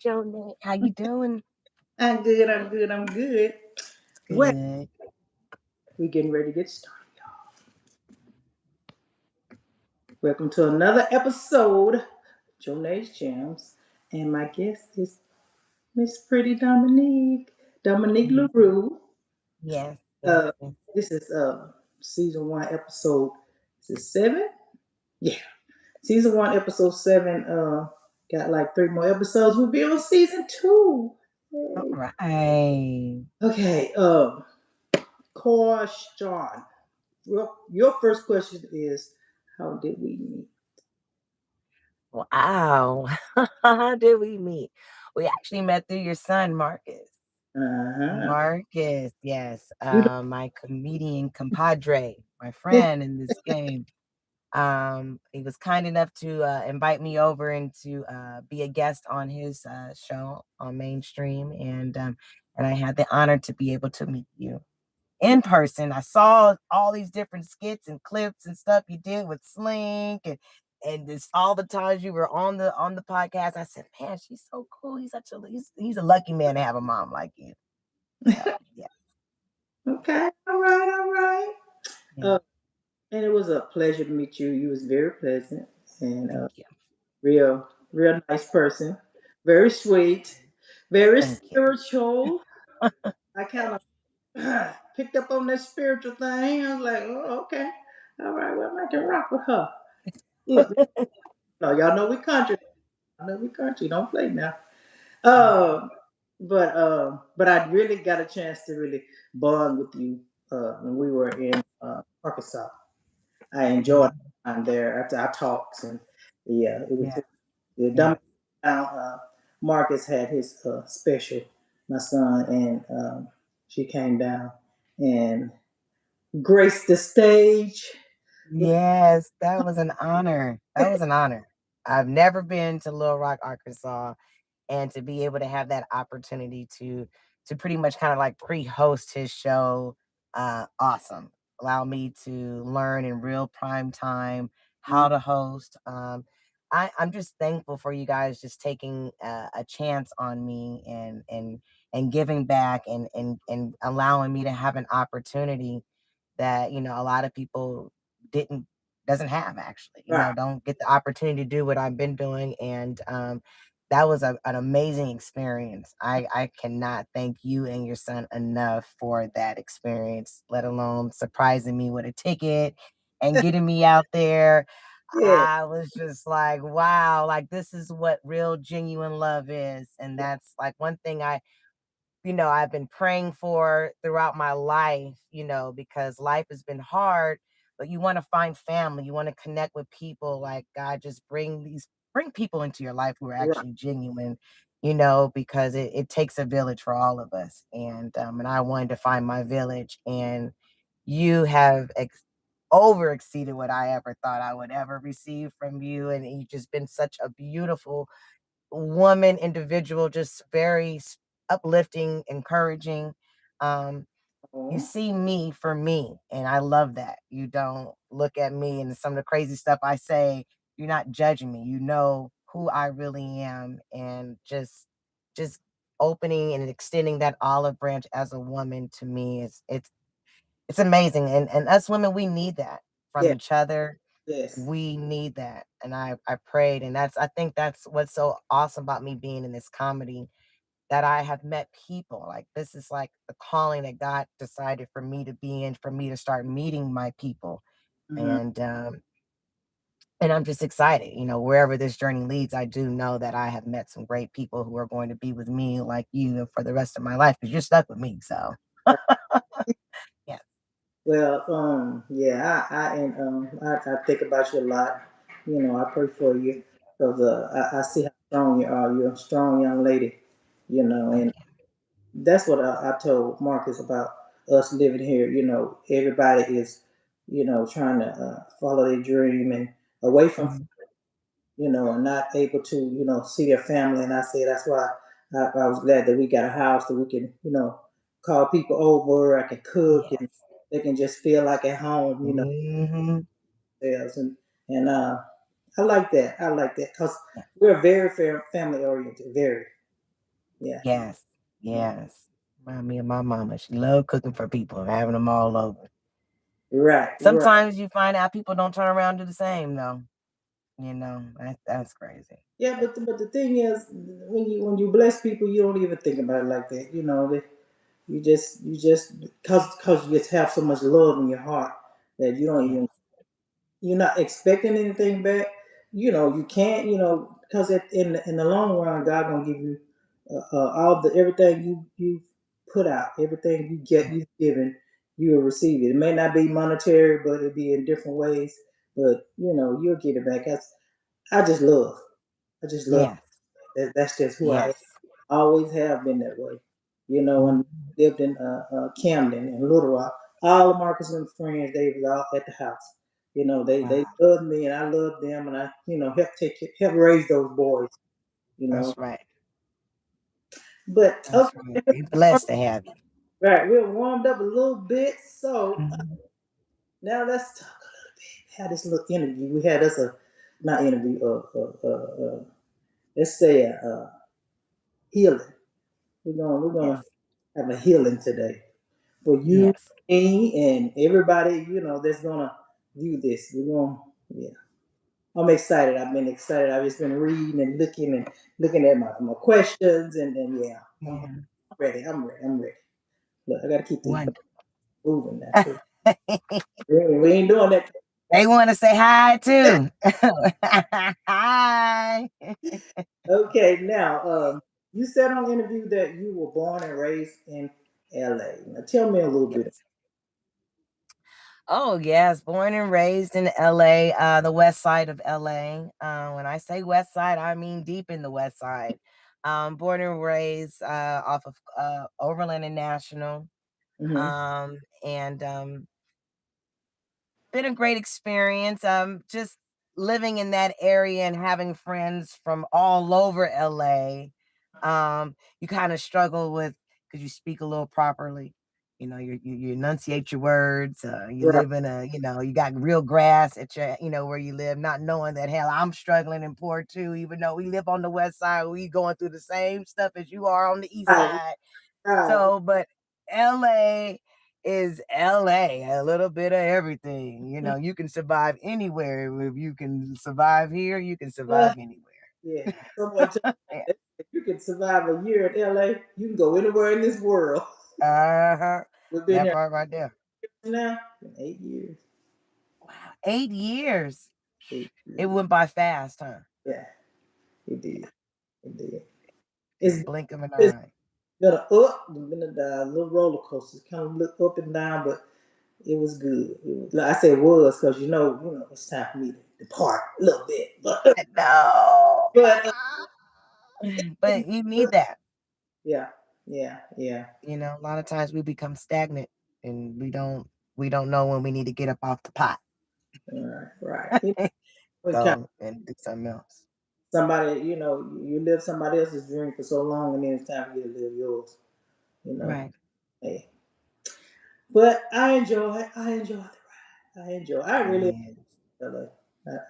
Jonah. How you doing? I'm good. I'm good. I'm good. Well, Good. we're getting ready to get started. Welcome to another episode of Jonah's Gems. And my guest is Miss Pretty Dominique Mhm. LaRue. Yes, yes, Uh, yes. this is season one, episode is it 7? Yeah. Season one, episode 7. Got like 3 more episodes. We'll be on season 2. All Yay. right. Okay. Question. Your first question is, how did we meet? Wow. How did we meet? We actually met through your son, Marcus. Uh-huh. Marcus, yes. We My comedian compadre, my don't, friend in this game. He was kind enough to invite me over and to be a guest on his show on Mainstream, and I had the honor to be able to meet you in person. I saw all these different skits and clips and stuff you did with Slink and this all the times you were on the podcast. I said, man, she's so cool. He's a lucky man to have a mom like you. So yeah, okay. All right. All right. yeah. Uh, and it was a pleasure to meet you. You was very pleasant and Thank you. real nice person. Very sweet. Very Thank you. spiritual. I kind of picked up on that spiritual thing. I was like, oh, okay. All right. Well, I can rock with her. Look, no, y'all know we country. I know we country. Don't play now. Um, but I really got a chance to really bond with you when we were in Arkansas. I enjoyed Mhm. our time there after our talks, and yeah, it was Yeah, the yeah. dumb. Marcus had his special, my son, and she came down and graced the stage. Yes, that was an honor. That was an honor. I've never been to Little Rock, Arkansas, and to be able to have that opportunity to pretty much kind of like pre-host his show, awesome. Allow me to learn in real prime time how to host. I'm just thankful for you guys just taking a chance on me and giving back and allowing me to have an opportunity that a lot of people didn't doesn't have actually, Right. don't get the opportunity to do what I've been doing. And that was an amazing experience. I cannot thank you and your son enough for that experience, let alone surprising me with a ticket and getting me out there. Yeah. I was just like, wow, like this is what real genuine love is. And that's like one thing I've been praying for throughout my life, because life has been hard, but you want to find family, you want to connect with people. Like God, just bring people into your life who are Right. actually genuine, because it takes a village for all of us. And I wanted to find my village, and you have over exceeded what I ever thought I would ever receive from you. And you've just been such a beautiful woman, individual, just very uplifting, encouraging. Um, you Oh, see me for me, and I love that. You don't look at me and some of the crazy stuff I say. You're not judging me. You know who I really am, and just opening and extending that olive branch as a woman to me is it's amazing. And us women, we need that from yeah. each other. Yes. We need that. And I prayed, and I think that's what's so awesome about me being in this comedy, that I have met people. Like this is like the calling that God decided for me to be in, for me to start meeting my people. Mhm. And I'm just excited, wherever this journey leads. I do know that I have met some great people who are going to be with me like you for the rest of my life, because you're stuck with me. So yeah. Well, yeah, I think about you a lot. I pray for you because I see how strong you are. You're a strong young lady, Thank and that's what I told Marcus about us living here. Everybody is, trying to follow their dream and away from, you. and not able to, see their family. And I say that's why I was glad that we got a house that we can, call people over. I can cook and Yes. they can just feel like at home, Hmm. themselves. And I like that. I like that because Yeah. we're very family oriented. Very. Yeah. Yes. Yes. Remind me of my mama. She loved cooking for people, having them all over. Right, right. Sometimes you find out people don't turn around and do the same though. That's crazy. Yeah, but the thing is, when you bless people, you don't even think about it like that. You just because you just have so much love in your heart that you don't Yes. even you're not expecting anything back. You can't. Because in the long run, God gonna give you all the everything you put out, everything you've given, you will receive it. It may not be monetary, but it'll be in different ways. But you'll get it back. I just love. I just love. Yes. That's just who I am. Yes. Always have been that way. When Mhm. I lived in Camden and Little Rock, all of Marcus and friends, they was all at the house. They Wow. loved me and I loved them, and I help raise those boys. You know, That's right. but That's right. okay, They blessed to have you. right, we're warmed up a little bit, so Mhm. now let's talk a little bit. Had this little interview. We had us a not interview. Let's say healing. We're gonna Yes. have a healing today for you, Yes. me, and everybody that's gonna view this. Yeah. I'm excited. I've been excited. I've just been reading and looking at my questions, and yeah, I'm Yeah. ready. I'm ready. I'm ready. Look, I gotta keep this Wonderful. moving now. We ain't doing that. They want to say hi too. Hi. Okay, now you said on the interview that you were born and raised in L.A. Now tell me a little bit. Yes. Oh, yes. Born and raised in LA, the west side of LA. When I say west side, I mean deep in the west side. Born and raised off of Overland and National. Mm-hmm. And been a great experience. Just living in that area and having friends from all over LA. You kind of struggle with because you speak a little properly. You enunciate your words. You Right. live in you got real grass at where you live, not knowing that hell I'm struggling and poor too, even though we live on the west side, we going through the same stuff as you are on the east Right. side. Right. So, but LA is LA, a little bit of everything. You can survive anywhere. If you can survive here, you can Uh, survive anywhere. yeah. Someone told Yeah. me if you can survive a year in LA, you can go anywhere in this world. Uh-huh. We've been That here part right there. now 8 years. Wow. 8 years. It 8 years. went by fast, huh? Yeah, it did. It did. In the It's, blink of an it's eye. been a up, been a down, little roller coaster. Kind of look up and down, but it was good. Like I said, it was because it's time for me to depart a little bit. But No. but But you need that. yeah, yeah, yeah. A lot of times we become stagnant and we don't know when we need to get up off the pot. Right, right. We kind Go and do something else. somebody, you live somebody else's dream for so long, and then it's time for you to live yours. You know, Right. hey. But I enjoy it. I enjoy the ride. I enjoy. I really Yeah. enjoy it.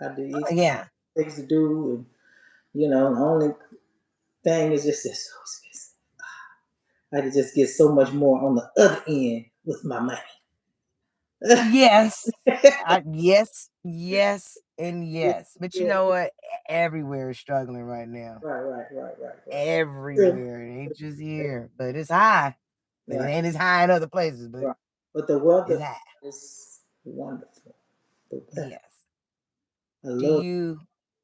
I do. Oh, It's yeah. things to do, and the only thing is just it's so expensive. I could just get so much more on the other end with my money. Yes. Yes, yes, and Yeah, yes. But you yeah. know what? Everywhere is struggling right now. Right, right, right, right, right. Yeah, Everywhere. It ain't just here. But it's high. But it right, ain't as high in other places, but right. But the it's weather high. is wonderful. The weather. Yes. I Do love. you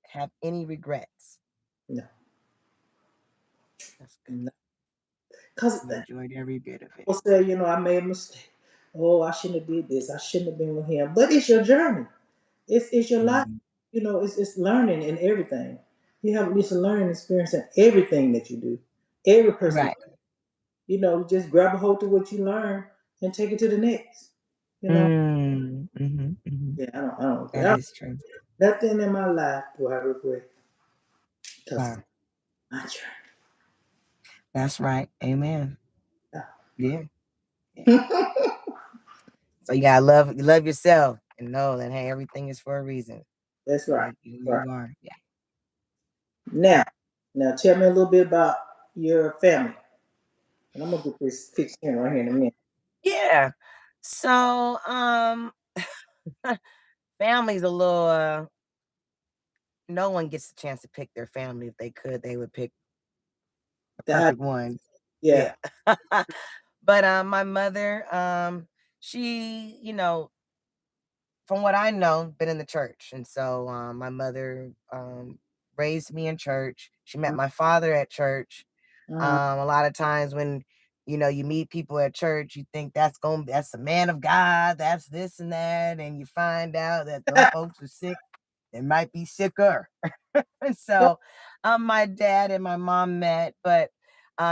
have any regrets? No, That's good. no. Because You enjoyed every bit of it. people say, I made a mistake. Oh, I shouldn't have did this. I shouldn't have been with him. But it's your journey. It's your life. Mhm. It's learning in everything. You have it's a learning experience in everything that you do. Every person, Right. just grab a hold of what you learn and take it to the next. You know, Mhm. yeah, I don't That care. is true. Nothing in my life do I regret because Wow. my That's right. Amen. journey. Yeah. Yeah. So you gotta love yourself and know that hey, everything is for a reason. That's You right. make you who Right. you are. Yeah. Now, now tell me a little bit about. your family. And I'm gonna get this fixed in right here in a minute. Yeah. So, family's a little, no one gets a chance to pick their family. If they could, they would pick the That perfect one. yeah. Yeah. But, my mother, she, from what I know, been in the church. And so my mother raised me in church. She met my father at church. Uh-huh. A lot of times when you meet people at church, you think that's a man of God, that's this and that, and you find out that them folks are sick. They might be sicker. And so my dad and my mom met, but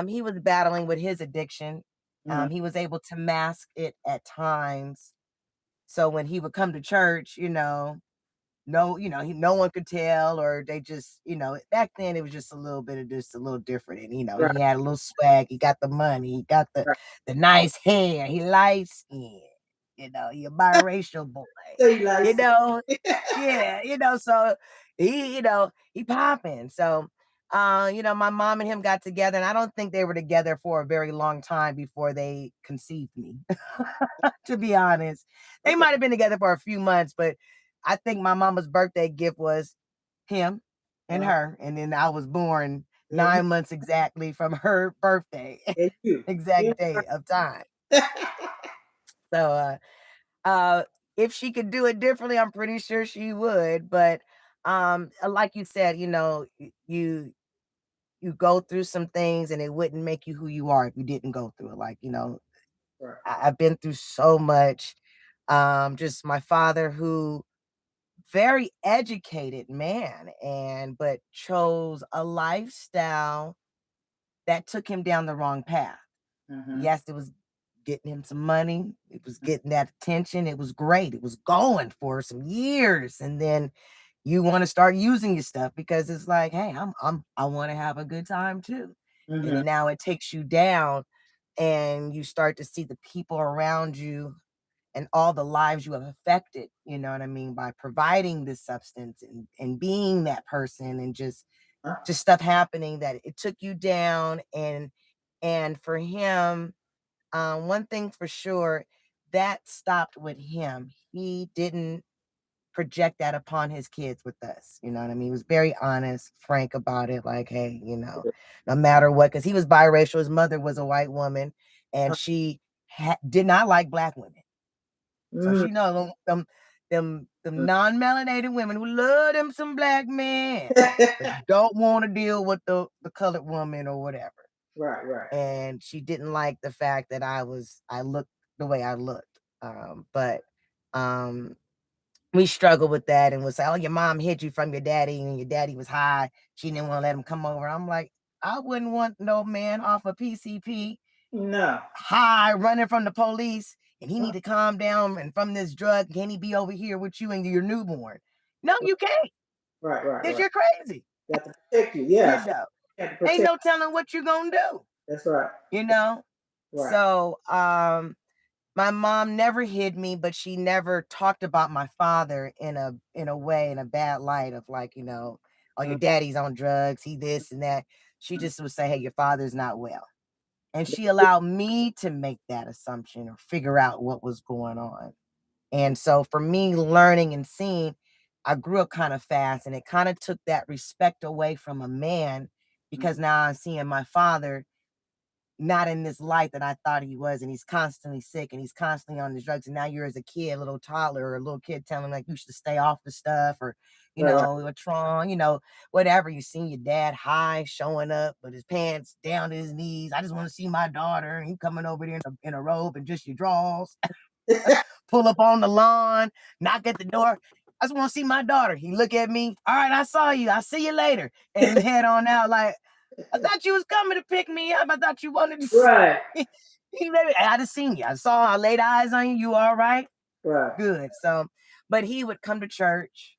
he was battling with his addiction. Uh-huh. He was able to mask it at times, so when he would come to church, no, no one could tell, or they just, back then it was just a little bit of just a little different. And Right, he had a little swag, he got the money, he got the right. the nice hair, he light skin, he a biracial boy, Say like you know, yeah, so he popping. So my mom and him got together, and I don't think they were together for a very long time before they conceived me. To be honest, they okay. might have been together for a few months, but I think my mama's birthday gift was him and Uh, her, and then I was born and you 9 months exactly from her birthday, and you. Yeah. exact day of time. So uh if she could do it differently, I'm pretty sure she would. But like you said, you go through some things, and it wouldn't make you who you are if you didn't go through it. Like, Right. I've been through so much. Just my father, who very educated man, and but chose a lifestyle that took him down the wrong path. Mm-hmm. Yes, it was getting him some money. It was getting that attention. It was great. It was going for some years. And then you want to start using your stuff because it's like, hey, I want to have a good time too. And Mm-hmm. then now it takes you down, and you start to see the people around you and all the lives you have affected, you know what I mean, by providing this substance, and being that person, and just stuff happening that it took you down. And for him, one thing for sure, that stopped with him. He didn't project that upon his kids with us. You know what I mean? He was very honest, frank about it. Like, hey, no matter what, because he was biracial. His mother was a white woman, and she did not like black women. So Mm-hmm. she know them non-melanated women who love them some black men, but don't want to deal with the colored woman or whatever. Right, right. And she didn't like the fact that I looked the way I looked. But um we struggled with that, and was like, oh, your mom hid you from your daddy, and your daddy was high. She didn't want to let him come over. I'm like, I wouldn't want no man off of PCP, No. high, running from the police, and he Uh, need to calm down, and from this drug, can he be over here with you and your newborn? No, you can't, right, right, because right. you're crazy. Got to protect you. You Yeah. know, Got to ain't protect. no telling what you're gonna do. That's right. You know, Right. so my mom never hid me, but she never talked about my father in a way, in a bad light of like, oh, your Uh, daddy's on drugs, he this and that. She just would say, hey, your father's not well. And she allowed me to make that assumption or figure out what was going on. And so for me, learning and seeing, I grew up kind of fast, and it kind of took that respect away from a man, because now I'm seeing my father not in this light that I thought he was, and he's constantly sick, and he's constantly on the drugs. And now you're, as a kid, a little toddler or a little kid, telling him like you should stay off the stuff, or right, right, what's wrong, whatever. You seen your dad high, showing up with his pants down to his knees. I just want to see my daughter. And you coming over there in a robe and just your drawers, pull up on the lawn, knock at the door. I just want to see my daughter. He look at me. All right, I saw you. I'll see you later. And head on out. Like, I thought you was coming to pick me up. I thought you wanted to see. right, I just seen you. I laid eyes on you. You all right? right, Good. So, but he would come to church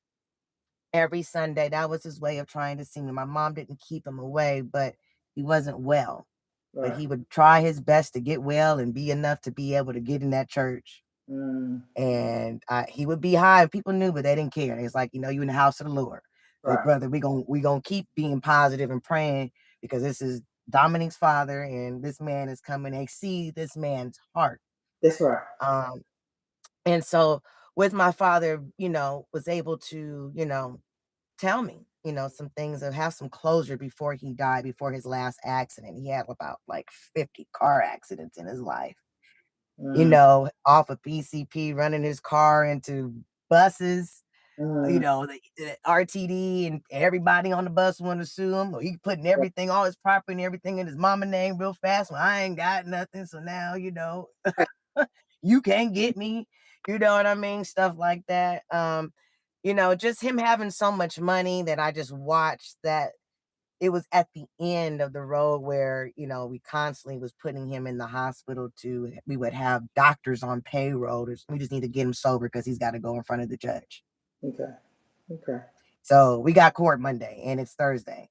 every Sunday. That was his way of trying to see me. My mom didn't keep him away, but he wasn't well. But right. he would try his best to get well and be enough to be able to get in that church. Mm, And he would be high, and people knew, but they didn't care. It's like, you in the house of the Lord. But right. brother, we gonna keep being positive and praying, because this is Dominique's father, and this man is coming. They see this man's heart. That's right. Um, and so with my father, was able to, tell me, some things and have some closure before he died, before his last accident. He had about like 50 car accidents in his life, Mm, off of PCP, running his car into buses, mm, the RTD, and everybody on the bus wanted to sue him. Or he putting everything, all his property and everything in his mama name real fast. Well, I ain't got nothing. So now, you can't get me. You know what I mean? Stuff like that. Just him having so much money that I just watched that it was at the end of the road where, we constantly was putting him in the hospital we would have doctors on payroll. We just need to get him sober because he's got to go in front of the judge. okay. Okay. So we got court Monday and it's Thursday.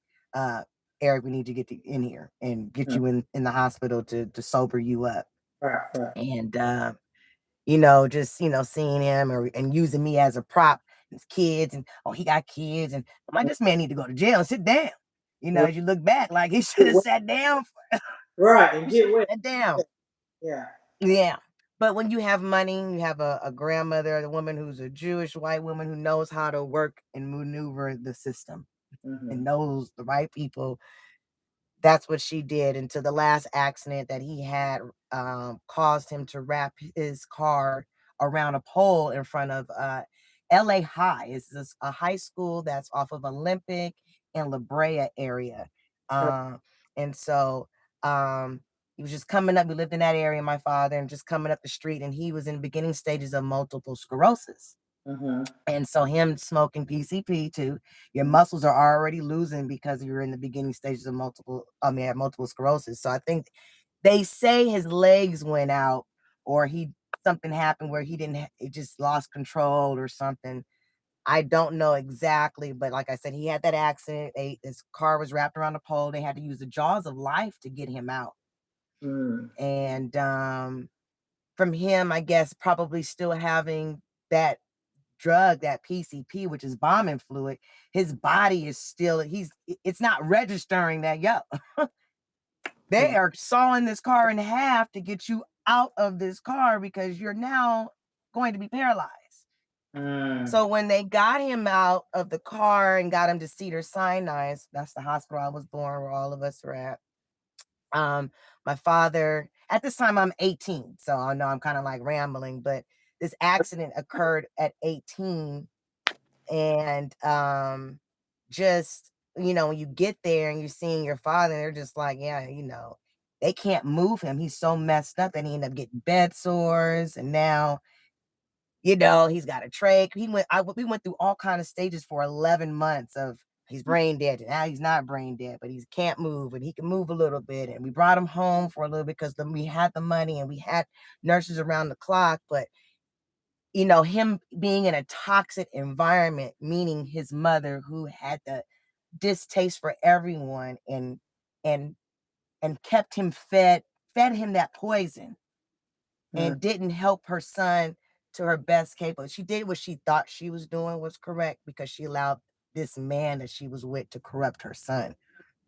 Eric, we need to get you in here and get Mm, you in the hospital to sober you up. right. Right. And, just, seeing him and using me as a prop, his kids, and oh, he got kids. And I'm like, this man need to go to jail and sit down. Right. As you look back, like he should have sat down. Right. And He should get have wet. sat down. Yeah. Yeah. But when you have money, you have a grandmother, a woman who's a Jewish white woman who knows how to work and maneuver the system and Mm-hmm. knows the right people. That's what she did. And to the last accident that he had, caused him to wrap his car around a pole in front of LA High. It's a high school that's off of Olympic and La Brea area. Um, and so he was just coming up. We lived in that area, my father, and just coming up the street. And he was in the beginning stages of multiple sclerosis. Mm-hmm. And so him smoking PCP too, your muscles are already losing because you're in the beginning stages of multiple sclerosis. So I think they say his legs went out, or something happened where he just lost control or something. I don't know exactly, but like I said, he had that accident. His car was wrapped around a pole. They had to use the jaws of life to get him out. Mm, And from him, I guess probably still having that drug, that PCP, which is bombing fluid, his body is still, it's not registering that, they are sawing this car in half to get you out of this car because you're now going to be paralyzed. mm, So when they got him out of the car and got him to Cedars-Sinai, that's the hospital I was born, where all of us were at. My father, at this time I'm 18, so I know I'm kind of like rambling, but this accident occurred at 18. And just, when you get there and you're seeing your father, they're just like, yeah, they can't move him. He's so messed up that he ended up getting bed sores. And now, he's got a trach. We went through all kind of stages for 11 months of he's brain dead. And now he's not brain dead, but he can't move and he can move a little bit. And we brought him home for a little bit because we had the money and we had nurses around the clock. But him being in a toxic environment, meaning his mother who had the distaste for everyone and kept him fed him that poison mm, and didn't help her son to her best capable. She did what she thought she was doing was correct because she allowed this man that she was with to corrupt her son,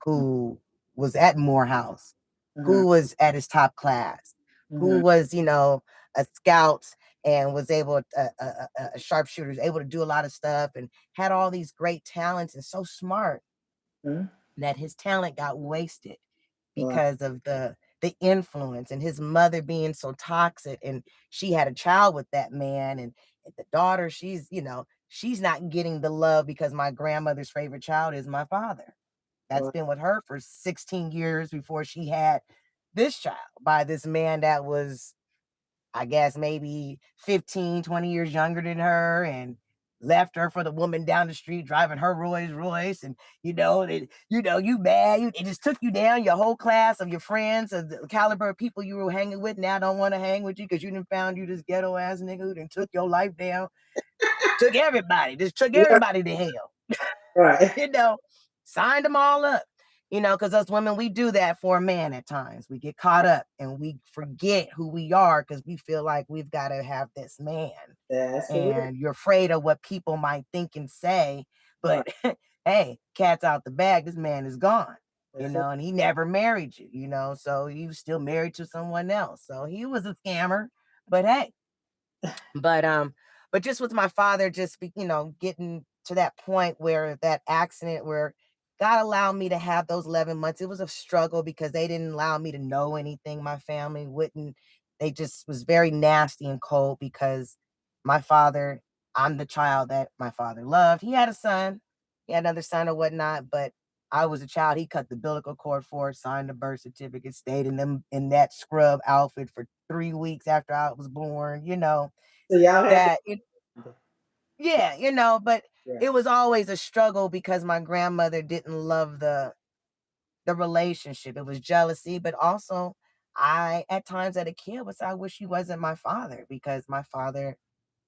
who was at Morehouse, mm, who was at his top class, who mm, was, a scout and was a sharpshooter, able to do a lot of stuff and had all these great talents and so smart mm. that his talent got wasted Wow. because of the influence and his mother being so toxic. And she had a child with that man, and the daughter, she's not getting the love because my grandmother's favorite child is my father. That's Wow. been with her for 16 years before she had this child by this man that was, I guess, maybe 15, 20 years younger than her, and left her for the woman down the street driving her Rolls Royce. And, you mad. It just took you down. Your whole class of your friends, of the caliber of people you were hanging with, now don't want to hang with you because you done found you this ghetto ass nigga who done took your life down. Just took Yeah. everybody to hell. Right. you know, Signed them all up. Because us women, we do that for a man at times. We get caught up and we forget who we are because we feel like we've got to have this man. That's the real. And you're afraid of what people might think and say. Right. But hey, cat's out the bag. This man is gone. That's it. and he never married you, so he was still married to someone else. So he was a scammer, but hey, but but just with my father, just getting to that point where that accident where God allowed me to have those 11 months. It was a struggle because they didn't allow me to know anything. My family wouldn't. They just was very nasty and cold because my father, I'm the child that my father loved. He had a son, he had another son or whatnot, but I was a child. He cut the umbilical cord for it, signed the birth certificate, stayed in that scrub outfit for 3 weeks after I was born. So y'all had That it Yeah, but yeah, it was always a struggle because my grandmother didn't love the relationship. It was jealousy, but also I at times as a kid was I wish he wasn't my father because my father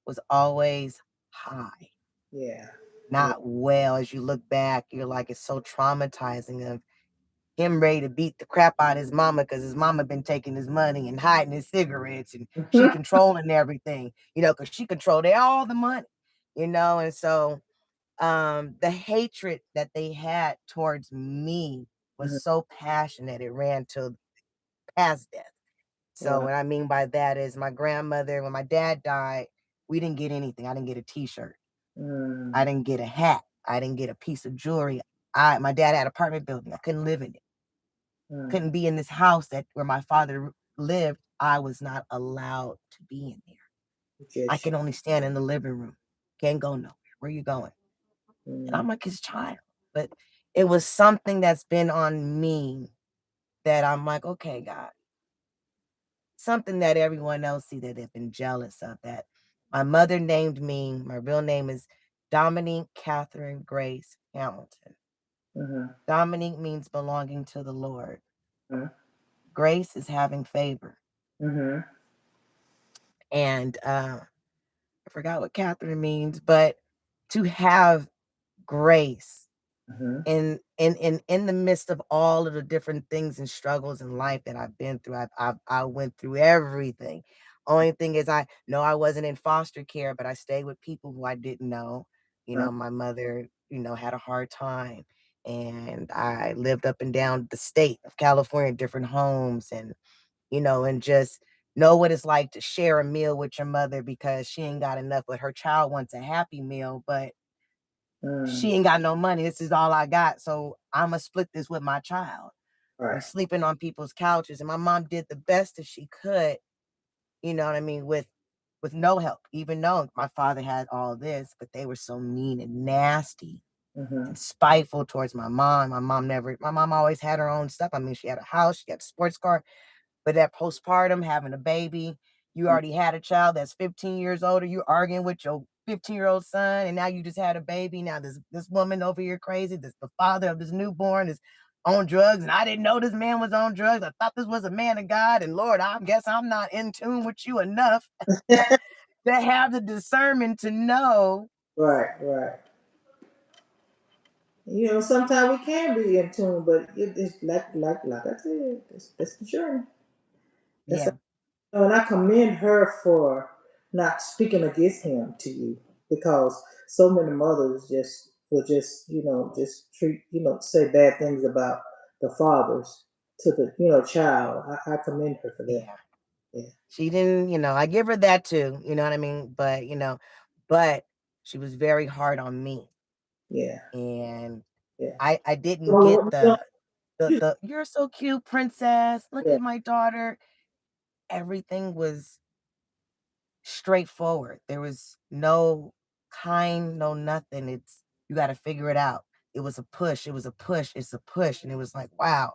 was always high, yeah, yeah. not well. As you look back, you're like it's so traumatizing of him ready to beat the crap out of his mama because his mama been taking his money and hiding his cigarettes and she controlling everything, because she controlled all the money, and so the hatred that they had towards me was Mhm. so passionate it ran to past death. So Wow. what I mean by that is my grandmother, when my dad died, we didn't get anything. I didn't get a t-shirt. I Mm, didn't get a hat. I didn't get a piece of jewelry. My dad had an apartment building. I couldn't live in it. mm. Couldn't be in this house that where my father lived. I was not allowed to be in there. I Just can only stand in the living room. Can't go nowhere. Where you going? And mm, I'm like his child. But it was something that's been on me that I'm like, okay, God, something that everyone else see that they've been jealous of. That my mother named me. My real name is Dominique Catherine Grace Hamilton. mhm, Dominique means belonging to the Lord. mhm, Grace is having favor. mhm, And I forgot what Catherine means, but to have grace mhm, in the midst of all of the different things and struggles in life that I've been through. I went through everything. Only thing is I know I wasn't in foster care, but I stayed with people who I didn't know. uh, My mother, had a hard time. And I lived up and down the state of California, different homes, and just know what it's like to share a meal with your mother because she ain't got enough, but her child wants a happy meal, but mm. she ain't got no money. This is all I got. So I'm going to split this with my child. We Right. sleeping on people's couches. And my mom did the best that she could, what I mean, with no help, even though my father had all this, but they were so mean and nasty Mhm, and spiteful towards my mom. My mom always had her own stuff. I mean, she had a house, she had a sports car, but that postpartum, having a baby, you mm. already had a child that's 15 years older. You're arguing with your 15-year-old son, and now you just had a baby. Now this woman over here crazy. This the father of this newborn is on drugs, and I didn't know this man was on drugs. I thought this was a man of God, and Lord, I guess I'm not in tune with you enough to have the discernment to know. Right, right. Sometimes we can be in tune, but it's like I said, that's the journey. That's Yeah, and I commend her for not speaking against him to you because so many mothers just will just treat say bad things about the fathers to the child. I commend her for that. yeah. Yeah, She didn't, I give her that too. You know what I mean? But she was very hard on me, yeah, and yeah. I didn't Well, get what- the "You're so cute, princess. Look yeah, at my daughter." Everything was straightforward. There was no kind, no nothing. It's you got to figure it out. It was a push. It was a push. It's a push, and it was like, wow.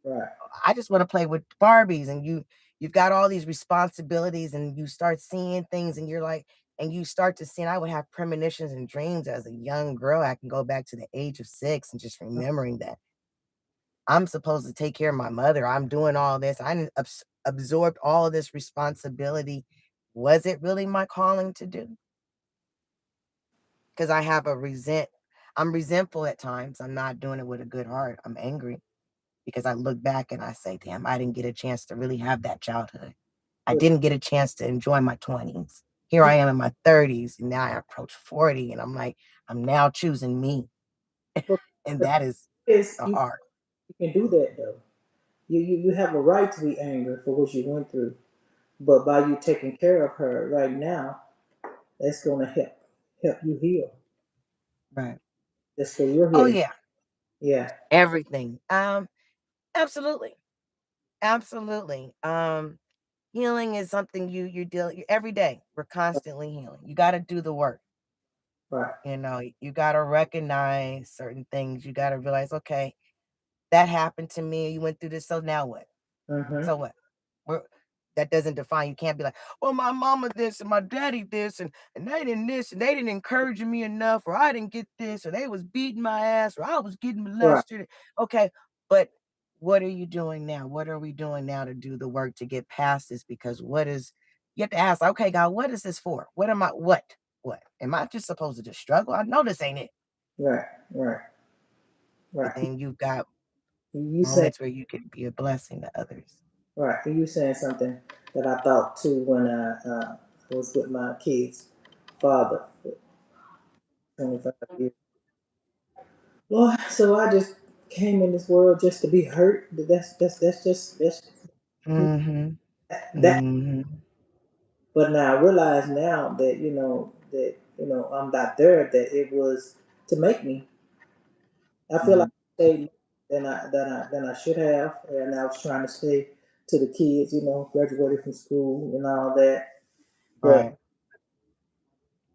right. I just want to play with Barbies, and you've got all these responsibilities, and you start seeing things, and you're like, and you start to see. And I would have premonitions and dreams as a young girl. I can go back to the age of 6 and just remembering that I'm supposed to take care of my mother. I'm doing all this. I absorbed all of this responsibility. Was it really my calling to do? Because I have I'm resentful at times. I'm not doing it with a good heart. I'm angry because I look back and I say, damn, I didn't get a chance to really have that childhood. I didn't get a chance to enjoy my 20s. Here I am in my 30s, and now I approach 40, and I'm like, I'm now choosing me. But And that is it's the heart. You can do that though. You have a right to be angry for what you went through. But by you taking care of her right now, that's gonna help you heal. Right. That's for your Oh healing. yeah. Yeah. Everything. Absolutely. Absolutely. Healing is something you deal every day. We're constantly healing. You got to do the work. Right. You got to recognize certain things. You got to realize, okay, that happened to me. You went through this. So now what? Mm-hmm. So what? We're, that doesn't define. You can't be like, well, my mama this and my daddy this and they didn't this and they didn't encourage me enough, or I didn't get this, or they was beating my ass, or I was getting Right. molested. Okay, but what are you doing now? What are we doing now to do the work to get past this? Because what is you have to ask, okay, God, what is this for? What am I what? Am I just supposed to just struggle? I know this ain't it. Right. Right. But Right. then you've got You say moments where you can be a blessing to others. right. You saying something that I thought too when I was with my kids' father for 25 years. Lord, so I just came in this world just to be hurt. That's Mm-hmm. that. Mm-hmm. But now I realize now that I'm not there. That it was to make me. I feel like Mm-hmm. I stayed than I should have, and I was trying to stay to the kids. Graduated from school and all that. But Right.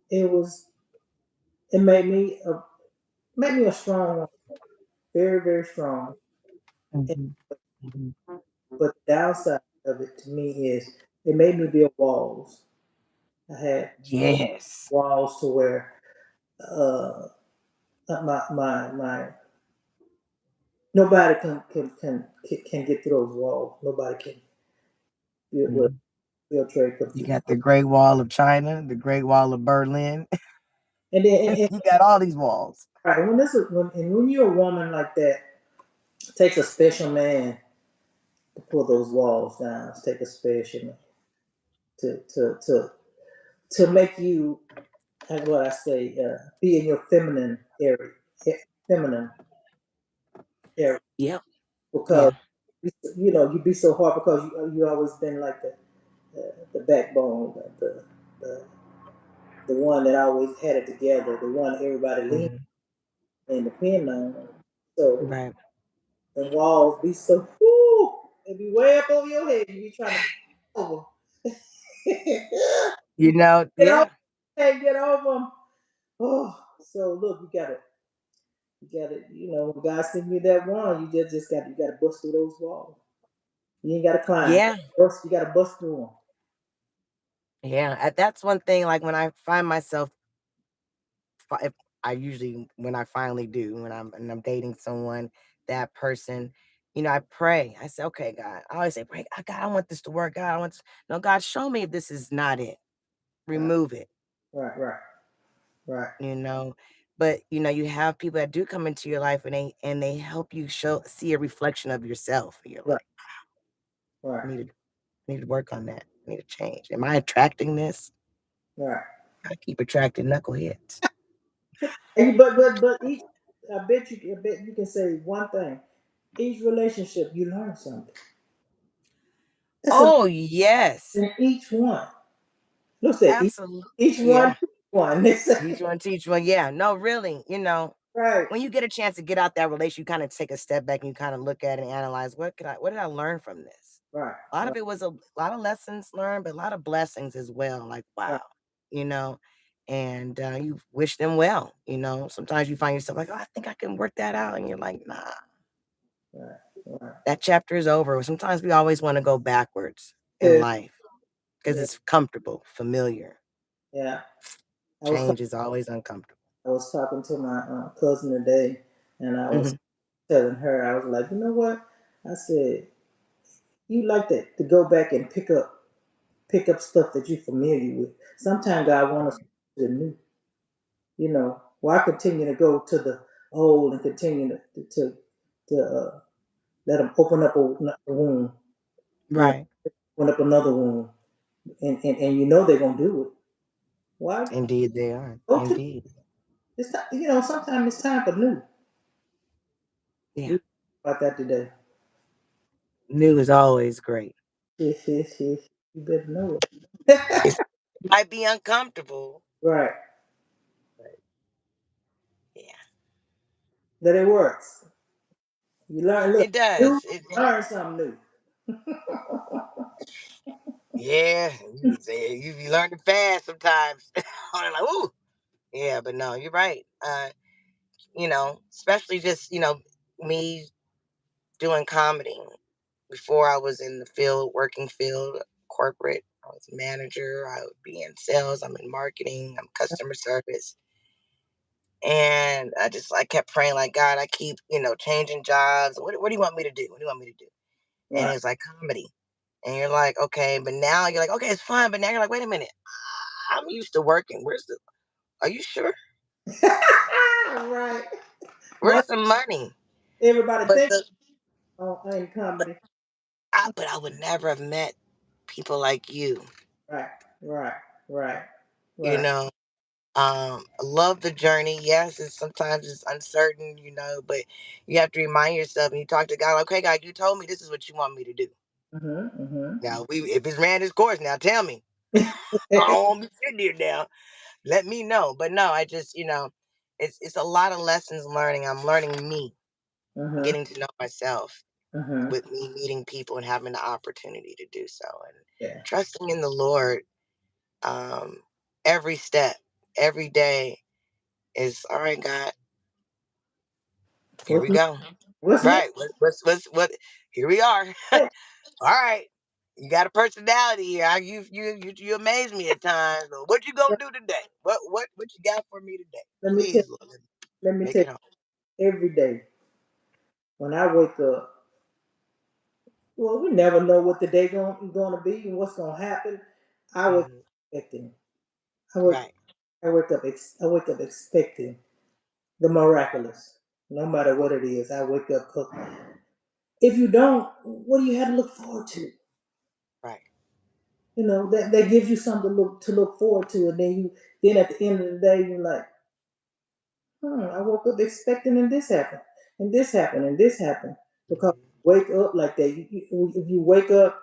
it was it made me a strong one, very very strong. And- Mhm. Mhm. But the downside of it to me is it made me build walls. I had Yes. walls to where uh my nobody can get through those walls. Nobody can build, Mhm. build trade come You through. got the Great Wall of China, the Great Wall of Berlin. And then You got all these walls. right, when you're a woman like that, it takes a special man to pull those walls down. It takes a special man to to to to make you, as what I say, be in your feminine area, feminine area, Yep. because Yeah. you'd be so hard because you always been like the backbone, the the one that always had it together, the one everybody leaned Mhm. and depend on. So Right. the walls be so whoo, they be way up over your head. You be trying to get over. Get over, Yeah. can't get over them. Oh, so look, when God send you that one, you gotta bust through those walls. You ain't gotta climb. Yeah. You gotta bust through them. Yeah. That's one thing. Like when I find myself, if I usually, when I finally do, when I'm dating someone, that person, I pray. I say, okay, God. I always say, pray, God, I want this to work. God, I want this. No, God, show me if this is not it. Right, Remove it. right, right, right. you know but you have people that do come into your life, and they help you see a reflection of yourself, and you're Right, like, right, I need to work on that. I need to change. Am I attracting this? right. I keep attracting knuckleheads. But each, I bet you can say one thing. Each relationship, you learn something. That's a Oh yes. in each one. Look at Absolutely. each one, Yeah. one. They Each say one teach one. Yeah, no, really. right, When you get a chance to get out that relation, you kind of take a step back and you kind of look at it and analyze, what did I learn from this? right, A lot right, of it was a lot of lessons learned, but a lot of blessings as well. Like, right, wow, you know, and you wish them well. Sometimes you find yourself like, oh, I think I can work that out. And you're like, nah, right, right. that chapter is over. Sometimes we always want to go backwards in Yeah, life because yeah, it's comfortable, familiar. yeah. I was Change is always uncomfortable. I was talking to my cousin today, and I was Hmm. telling her, I was like, you know what? I said, you like to go back and pick up stuff that you're familiar with. Sometimes God wants us to the new. Why continue to go to the old and continue to let them open up a wound, you know, Right. open up another wound, and they're gonna do it. Why Indeed, they are. go to Indeed. it's time, sometimes it's time for new. Yeah. about that today. New is always great. Yes, yes, yes. You better know it. It might be uncomfortable, Right. but yeah, That it works. You learn, look, it you does. learn something new. Yeah, you learn it fast sometimes. I'm like, ooh, yeah, but no, you're right. Especially just me doing comedy. Before I was in the field, working field, corporate. I was a manager. I would be in sales. I'm in marketing. I'm customer service. And I kept praying like, God, I keep, changing jobs. What do you want me to do? What do you want me to do? And Right. it was like comedy. And you're like, okay, but now you're like, okay, it's fun. But now you're like, wait a minute. I'm used to working. Are you sure? Right. Well, Where's the money? everybody But thinks in comedy. but I would never have met people like you, Right. Right. Right. you Right. know. I love the journey. Yes, sometimes it's uncertain, but you have to remind yourself and you talk to God, like, okay, God, you told me this is what you want me to do. Mm-hmm. Now, if it's ran its course, now tell me. I Mm-hmm. don't want to be sitting here now. Let me know. But no, I just, it's a lot of lessons learning. I'm learning me, Mm-hmm. getting to know myself Mm-hmm. with me meeting people and having the opportunity to do so. And Yeah. trusting in the Lord um, every step, every day is all right, God. Here What's we next? go. What's next? Right. What? Here we are. All right. You got a personality here. You amaze me at times. What you gonna do today? What you got for me today? Let me tell Please, Lord, let me make tell it home. you, every day when I wake up, well, we never know what the day gonna be and what's gonna happen. I wake up Mhm. expecting. I wake Right. I wake up expecting the miraculous. No matter what it is, I wake up. 'Cause if you don't, what do you have to look forward to? Right. That gives you something to look forward to, and then at the end of the day, you're like, I woke up expecting and this happened, and this happened, and this happened. Because Mhm. wake up like that, if you wake up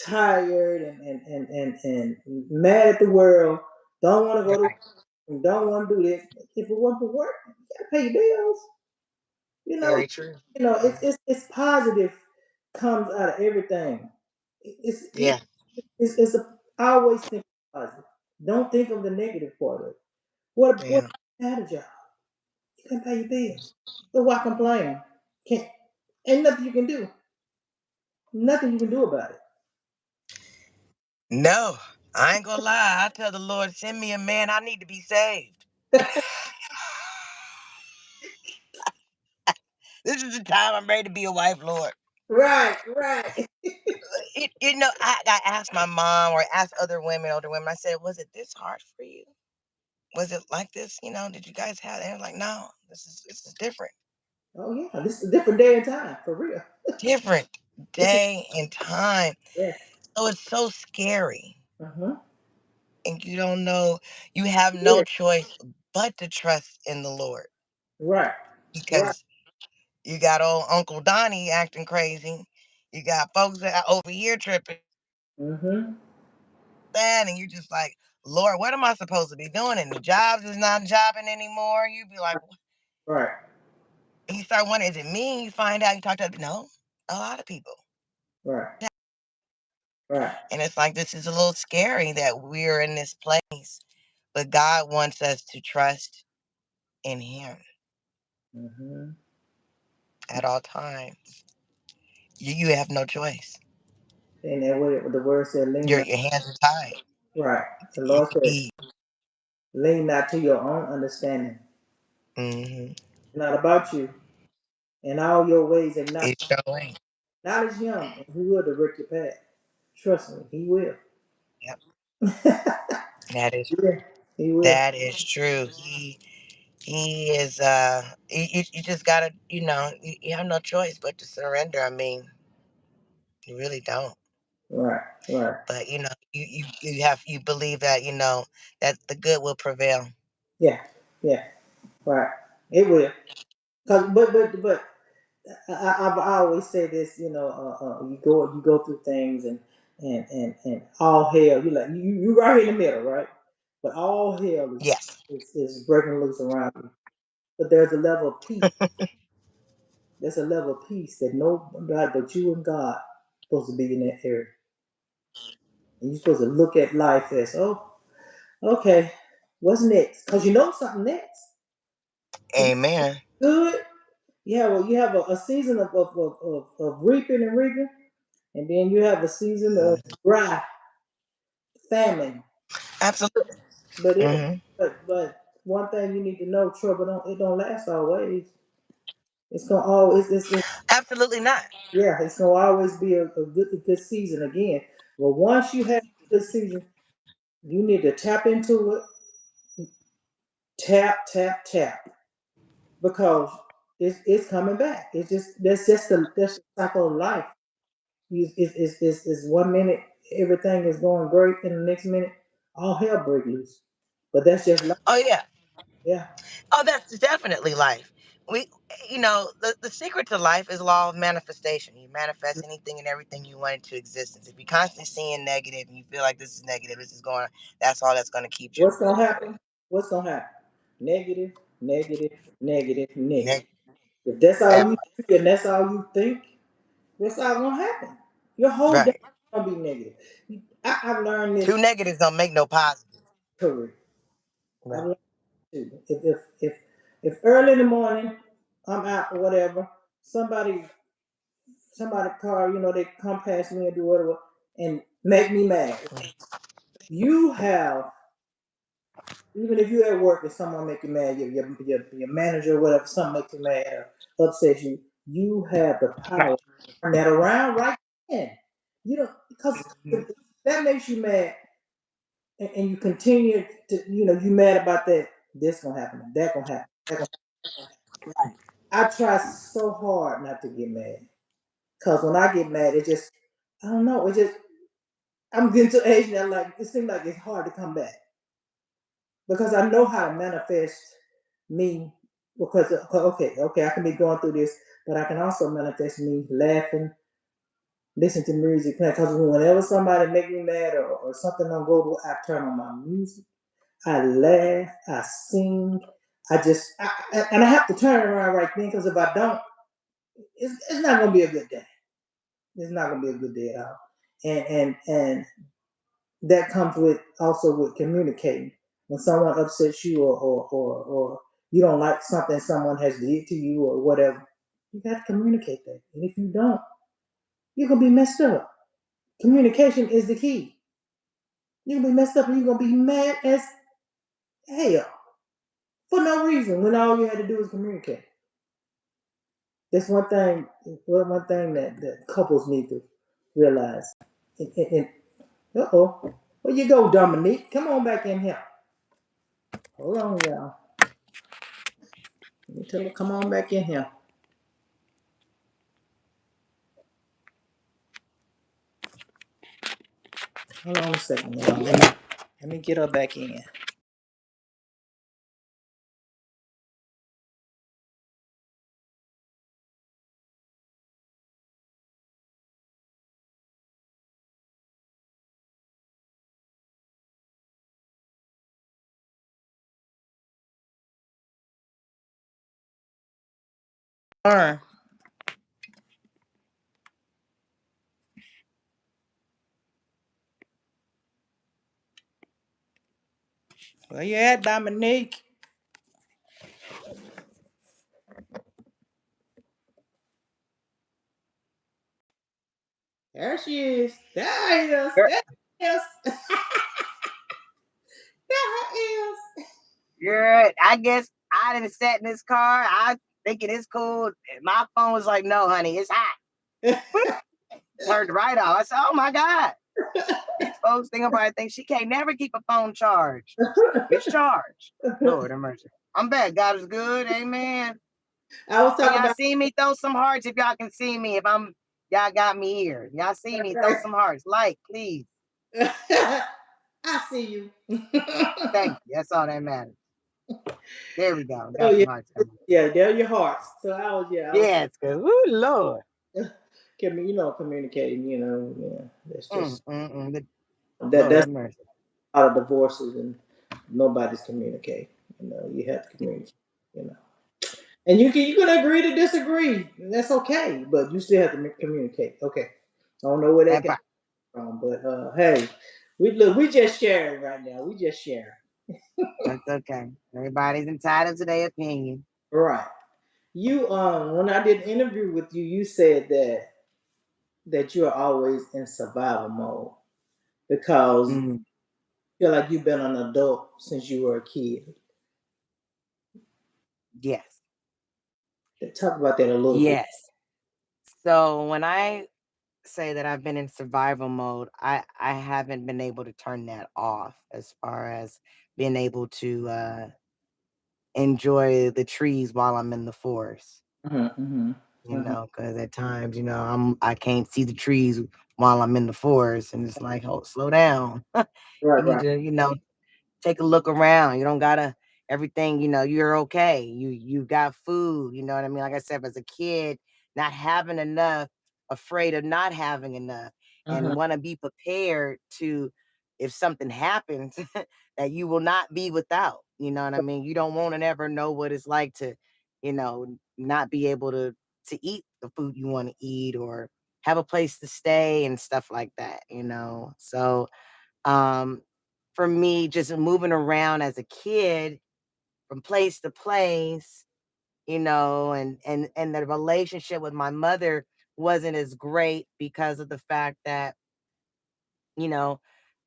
tired and mad at the world, don't want to go to Right. work, don't want to do this. If it wasn't for work, you gotta pay your bills. You know, Very true. it's Mhm. it's positive comes out of everything. It's Yeah. I always think positive. Don't think of the negative part of it. What Yeah. had a job? You can pay your bills. So why complain? Can't ain't nothing you can do. Nothing you can do about it. No, I ain't gonna lie. I tell the Lord, send me a man. I need to be saved. This is the time I'm ready to be a wife, Lord. Right, right. I asked my mom or asked older women. I said, "Was it this hard for you? Was it like this? Did you guys have?" They were like, "No, this is different, Oh yeah, this is a different day and time for real. different This is day and time." yeah. So it's so scary, Uh-huh. and you don't know. You have no Yeah. choice but to trust in the Lord Right. Right. because you got old Uncle Donnie acting crazy. You got folks that are over here tripping, Mm-hmm. and you just like, Lord, what am I supposed to be doing? And the jobs is not jobbing anymore. You be like, Right. and you start wondering, is it me? You find out, you talk to, no, a lot of people. Right. Right. And it's like, this is a little scary that we're in this place, but God wants us to trust in Him Mm-hmm. at all times. You have no choice. And that what the word said, lean Your not. your hands are tied. Right. The You Lord said, be, lean not to your own understanding. mm-hmm. It's not about you. In all your ways, It's showing. acknowledge Him, and He will direct your path. Trust me, He will. Yep, that is Yeah, He will. that is true. He is. You just gotta. You have no choice but to surrender. I mean, you really don't. Right. Right. But you believe that that the good will prevail. Yeah. Yeah. Right. It will. Cause but I always say this, you go through things and all hell, you right here in the middle, right? But all hell Yes. is breaking loose around you. But there's a level of peace. There's a level of peace that nobody but you and God supposed to be in that area. And you're supposed to look at life as, oh, okay, what's next? Because you know something next. Amen. Good. Yeah, well, you have a season of reaping and reaping, and then you have a season of Mhm. dry famine. Absolutely. But Hmm. but one thing you need to know, trouble don't last always. It's gonna always it's Absolutely not. yeah, it's gonna always be a good season again. But once you have a good season, you need to tap into it, tap, because it's coming back. It's just that's the cycle of life. It's 1 minute everything is going great, and the next minute all hell breaks loose. But that's just life. Oh yeah. Yeah. Oh, that's definitely life. We, the secret to life is law of manifestation. You manifest anything and everything you want into existence. If you're constantly seeing negative and you feel like this is negative, this is going, that's all that's going to keep you What's gonna moving. happen? What's gonna happen? Negative, negative, negative, negative. Neg- If that's all that you part. do and that's all you think, that's all gonna happen. Your whole day Right. is gonna be negative. I've learned Two this negatives don't make no positive. career. I've Right. learned too. If early in the morning I'm out or whatever, somebody car, they come past me and do whatever and make me mad. You have Even if you're at work and someone make you mad, your manager or whatever, something makes you mad or upsets you, you have the power to turn that around right then. You know, because if Mhm. that makes you mad and you continue to, you mad about that, this gonna happen, that gonna happen, Right. I try so hard not to get mad. Cause when I get mad, I don't know, I'm getting to the age now, like, it seems like it's hard to come back. Because I know how to manifest me. Because okay, I can be going through this, but I can also manifest me laughing, listen to music. Because whenever somebody make me mad or something don't go to, I turn on my music, I laugh, I sing, and I have to turn it around right then. Because if I don't, it's not gonna be a good day. It's not gonna be a good day at all. And that comes with also with communicating. When someone upsets you or you don't like something someone has did to you or whatever, you got to communicate that. And if you don't, you're gonna be messed up. Communication is the key. You're gonna be messed up and you're gonna be mad as hell for no reason when all you had to do is communicate. That's one thing that couples need to realize. And uh-oh. Where you go, Dominique? Come on back in here. Hold on, y'all. Let me tell her, come on back in here. Hold on a second, y'all. Let me get her back in. All right. Where you at, Dominique? There she is. There he is. You're, There he is. There he I guess I didn't sat in this car. I thinking it's cool. My phone was like, no, honey, it's hot. is. Turned right off. I said, oh my God. These folks think she can't never keep a phone charged. It's charged. Lord have mercy. I'm back. God is good. Amen. I was Can talking y'all about see me? Throw some hearts if y'all can see me. If I'm y'all got me here. Y'all see me? Throw some hearts. Like, please. I see you. Thank you. That's all that matters. There we go. Oh Got yeah, some hearts coming. yeah, they're your hearts. So I was Yeah, it's good. Ooh, Lord. communicating. Yeah, that's Mm, just mm, mm. that. Lord That's have mercy. a lot of divorces and nobody's communicating. You have to communicate. You know, and you can agree to disagree, and that's okay. But you still have to communicate. Okay, I don't know where that That got part. from, but hey, we just sharing right now. We just sharing. That's okay. Everybody's entitled to their opinion. Right. You when I did an interview with you, you said that you're always in survival mode because you Mm, feel like you've been an adult since you were a kid. yes. Talk about that a little bit. Yes. So when I say that I've been in survival mode, I haven't been able to turn that off as far as being able to enjoy the trees while I'm in the forest. Mm-hmm, mm-hmm. Because at times, I can't see the trees while I'm in the forest, and it's like, oh, slow down. You Right, need right. to, take a look around. You don't gotta everything, you're okay. You got food, you know what I mean? Like I said, as a kid, not having enough, afraid of not having enough, Mm-hmm. and want to be prepared to if something happens that you will not be without. You know what I mean? You don't want to never know what it's like to, not be able to eat the food you want to eat or have a place to stay and stuff like that. So um, for me, just moving around as a kid from place to place, and the relationship with my mother wasn't as great because of the fact that, you know,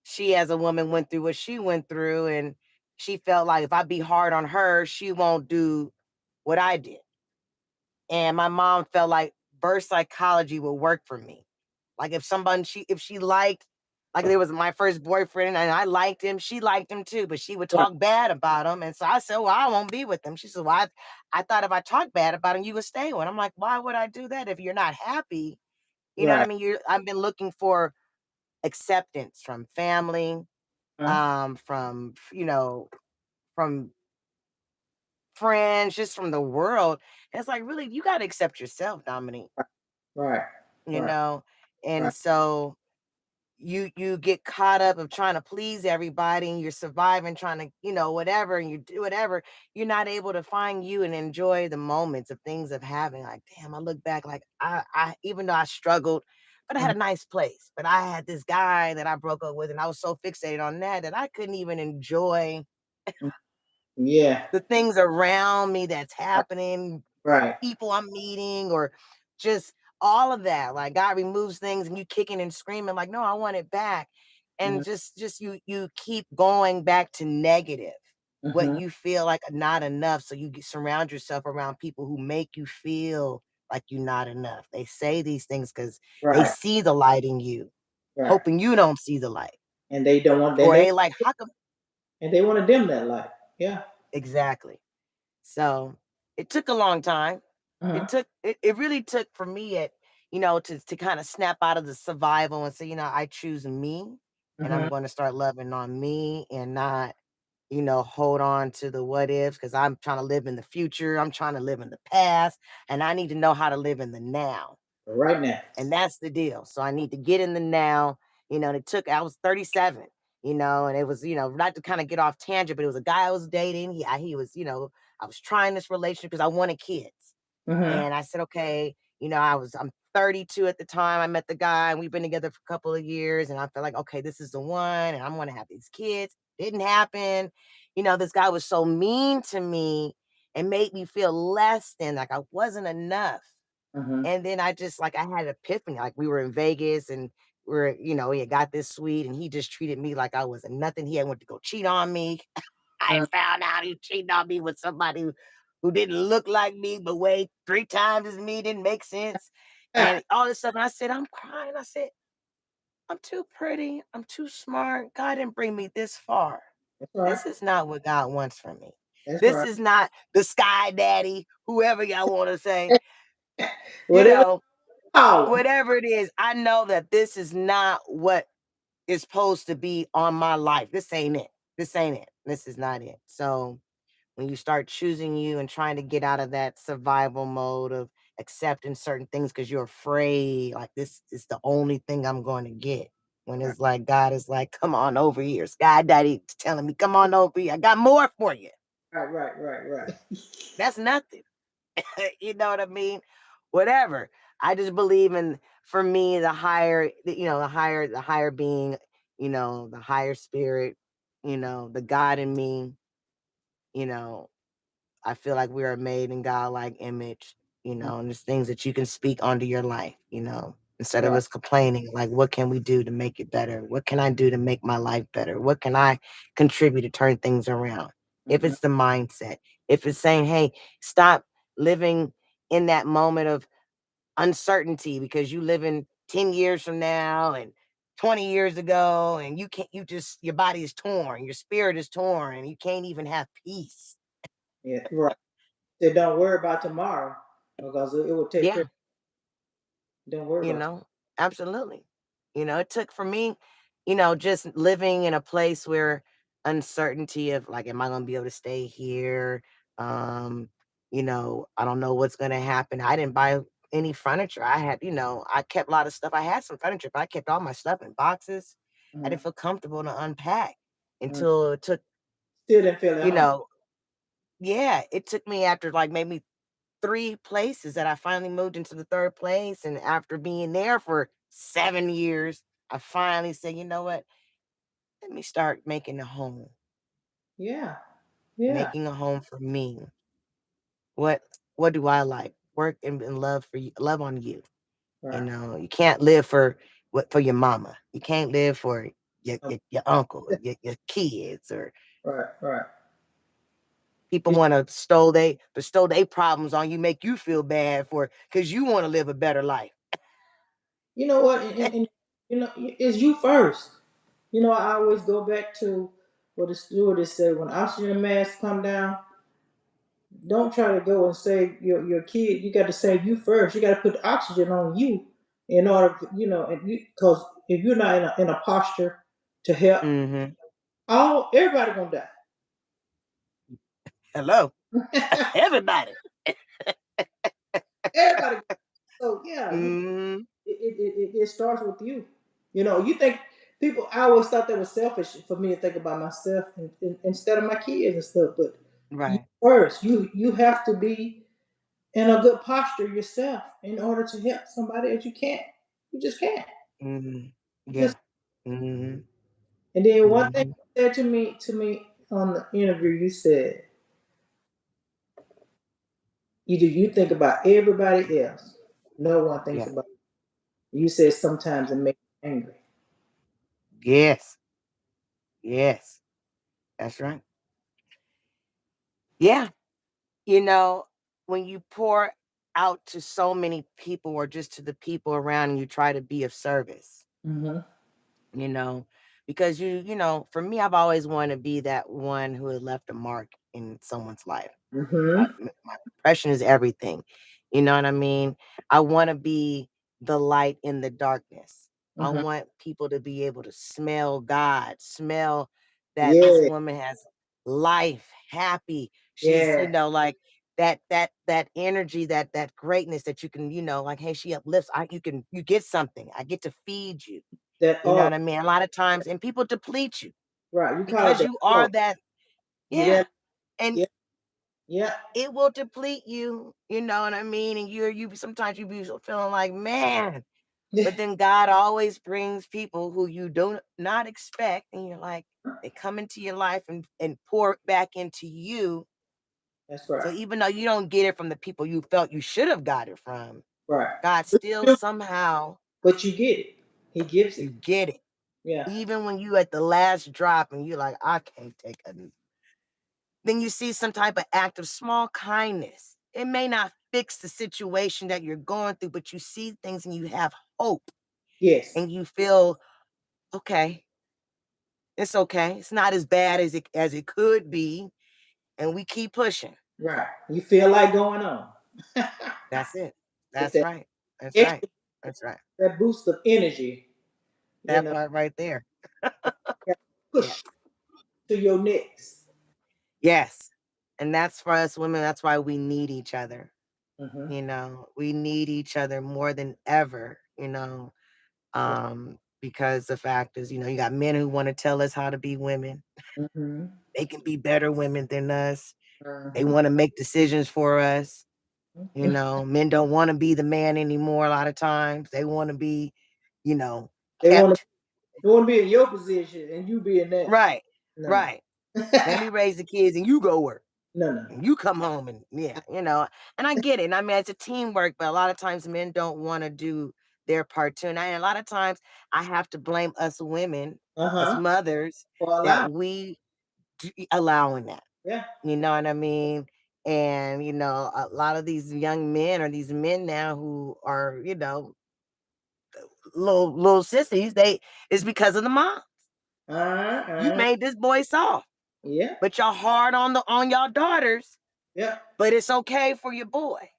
she as a woman went through what she went through, and she felt like if I be hard on her, she won't do what I did. And my mom felt like birth psychology would work for me. Like if she liked, like there was my first boyfriend and I liked him, she liked him too, but she would Right, talk bad about him. And so I said, well, I won't be with him. She said, well, I thought if I talked bad about him, you would stay with him. I'm like, why would I do that if you're not happy? You know what I right. mean? I've been looking for acceptance from family, Uh-huh. from friends, just from the world. And it's like, really, you got to accept yourself, Dominique, Right, you right, know? right. And so you get caught up of trying to please everybody and you're surviving trying to whatever and you do whatever, you're not able to find you and enjoy the moments of things of having like, damn, I look back like I even though I struggled, but I had Mhm, a nice place, but I had this guy that I broke up with and I was so fixated on that I couldn't even enjoy mhm. Yeah. the things around me that's happening, Right. people I'm meeting, or just all of that. Like God removes things and you kicking and screaming, like, no, I want it back. Mhm, And just you keep going back to negative, what mhm. you feel like not enough. So you surround yourself around people who make you feel like you're not enough. They say these things because they Right, see the light in you, right. hoping you don't see the light. And they don't want Or they like, how come and they want to dim that light. Yeah. exactly. So it took a long time. Uh-huh. It really took for me to kind of snap out of the survival and say, I choose me and I'm Uh-huh. going to start loving on me and not, hold on to the what ifs because I'm trying to live in the future. I'm trying to live in the past and I need to know how to live in the now. Right now. And that's the deal. So I need to get in the now. I was 37, and it was, not to kind of get off tangent, but it was a guy I was dating. He was, I was trying this relationship because I wanted kids. Uh-huh. And I said, okay, I'm 32 at the time. I met the guy and we've been together for a couple of years. And I felt like, okay, this is the one. And I'm going to have these kids. Didn't happen. This guy was so mean to me and made me feel less than like I wasn't enough. Uh-huh. And then I just like I had an epiphany. Like we were in Vegas and he had got this suite and he just treated me like I was a nothing. He had went to go cheat on me. I Uh-huh. found out he cheated on me with somebody who didn't look like me, but weighed 3 times as me, didn't make sense. And all this stuff. And I said, I'm crying. I said, I'm too pretty. I'm too smart. God didn't bring me this far. That's right. This is not what God wants from me. That's This right. is not the sky daddy, whoever y'all want to say, you Whatever know, call 'em. whatever it is. I know that this is not what is supposed to be on my life. This ain't it. This ain't it. This is not it. So, when you start choosing you and trying to get out of that survival mode of accepting certain things because you're afraid, like this is the only thing I'm going to get. When Right, it's like God is like, come on over here. Sky Daddy telling me, come on over here. I got more for you. right. That's nothing. You know what I mean? Whatever. I just believe in, for me, the higher, the higher being, the higher spirit, the God in me, you know, I feel like we are made in God-like image, and there's things that you can speak onto your life, instead of Right. us complaining, like, what can we do to make it better? What can I do to make my life better? What can I contribute to turn things around? If Mm-hmm. it's the mindset, if it's saying, hey, stop living in that moment of uncertainty because you live in 10 years from now and 20 years ago, and you can't, your body is torn, your spirit is torn, and you can't even have peace. Yeah, right. Say don't worry about tomorrow because it will take care. Yeah. Don't worry You about know, absolutely. It took for me, just living in a place where uncertainty of like, am I going to be able to stay here? Um, I don't know what's going to happen. I didn't buy any furniture. I had, I kept a lot of stuff. I had some furniture, but I kept all my stuff in boxes. I it. didn't feel comfortable to unpack Mm-hmm. until it took, Still didn't feel at you home. know, yeah, it took me after like maybe 3 places that I finally moved into the 3rd place, and after being there for 7 years, I finally said, "You know what? Let me start making a home, Yeah, yeah, making a home for me. What what do I like? Work and love for you, love on you. right. You can't live for your mama. You can't live for Um, your uncle or your kids, or right. people You, want to bestow they problems on you, make you feel bad for because you want to live a better life." you know what? And it's you first. I always go back to what the stewardess said when oxygen masks come down. Don't try to go and save your kid. You got to save you first. You got to put the oxygen on you in order, and because if you're not in a posture to help, Mhm. everybody gonna Hello. die. Everybody. Everybody. So yeah, Mhm. it starts with you. You think people. I always thought that was selfish for me to think about myself instead of my kids and stuff. But you Right. first, you have to be in a good posture yourself in order to help somebody that you can't. You just can't. Mhm. You just Yeah. Mhm. and then one thing Mhm. you said to me on the interview, you said you think about everybody else. No one thinks Yeah. about you. You said sometimes it makes you angry. Yes. Yes. That's right. Yeah. You know, when you pour out to so many people or just to the people around and you try to be of service, Mm-hmm. you know, because for me, I've always wanted to be that one who had left a mark in someone's life. Mm-hmm. My impression is everything. You know what I mean? I want to be the light in the darkness. I Mm-hmm. want people to be able to smell God, smell that this Yeah. woman has life, happy. She's, Yeah. like that energy, that greatness that you can, like, hey, she uplifts. You get something. I get to feed you. That You know all what I mean? A lot of times, and people deplete you right. You call it because that you are all. that, You yeah. that And yeah. Yeah. it will deplete you, you know what I mean? And you sometimes you be feeling like, man, but then God always brings people who you do not expect, and you're like, they come into your life and pour it back into you. That's So right. even though you don't get it from the people you felt you should have got it from, Right. God still somehow But you get it. He gives you it. get it. Yeah. Even when you at the last drop and you're like, I can't take a, then you see some type of act of small kindness. It may not fix the situation that you're going through, but you see things and you have hope Yes. and you feel, okay, it's okay. It's not as bad as it could be. And we keep pushing. Right. You feel like going on. That's it. Get That's that right. That's right. extra That's right. that boost of energy. You That know, part right there. you gotta Yeah. push to your next. Yes. And that's for us women. That's why we need each other. Mm-hmm. We need each other more than ever, because the fact is, you got men who want to tell us how to be women. Mm-hmm. They can be better women than us. They Mm-hmm. want to make decisions for us. Men don't want to be the man anymore a lot of times. They want to be, you know, They want to kept they want to be in your position and you be in that. right. No, no, Right. Let me raise the kids and you go work. no, no. And you come home and and I get it. And I mean, it's a teamwork, but a lot of times men don't want to do their part too. And a lot of times I have to blame us women, Uh us huh. mothers, For that allowing. we allowing that. Yeah. You know what I mean? And a lot of these young men or these men now who are, little sissies, it's because of the mom. You Uh. made this boy soft, Yeah. but y'all hard on y'all daughters, Yeah. but it's okay for your boy.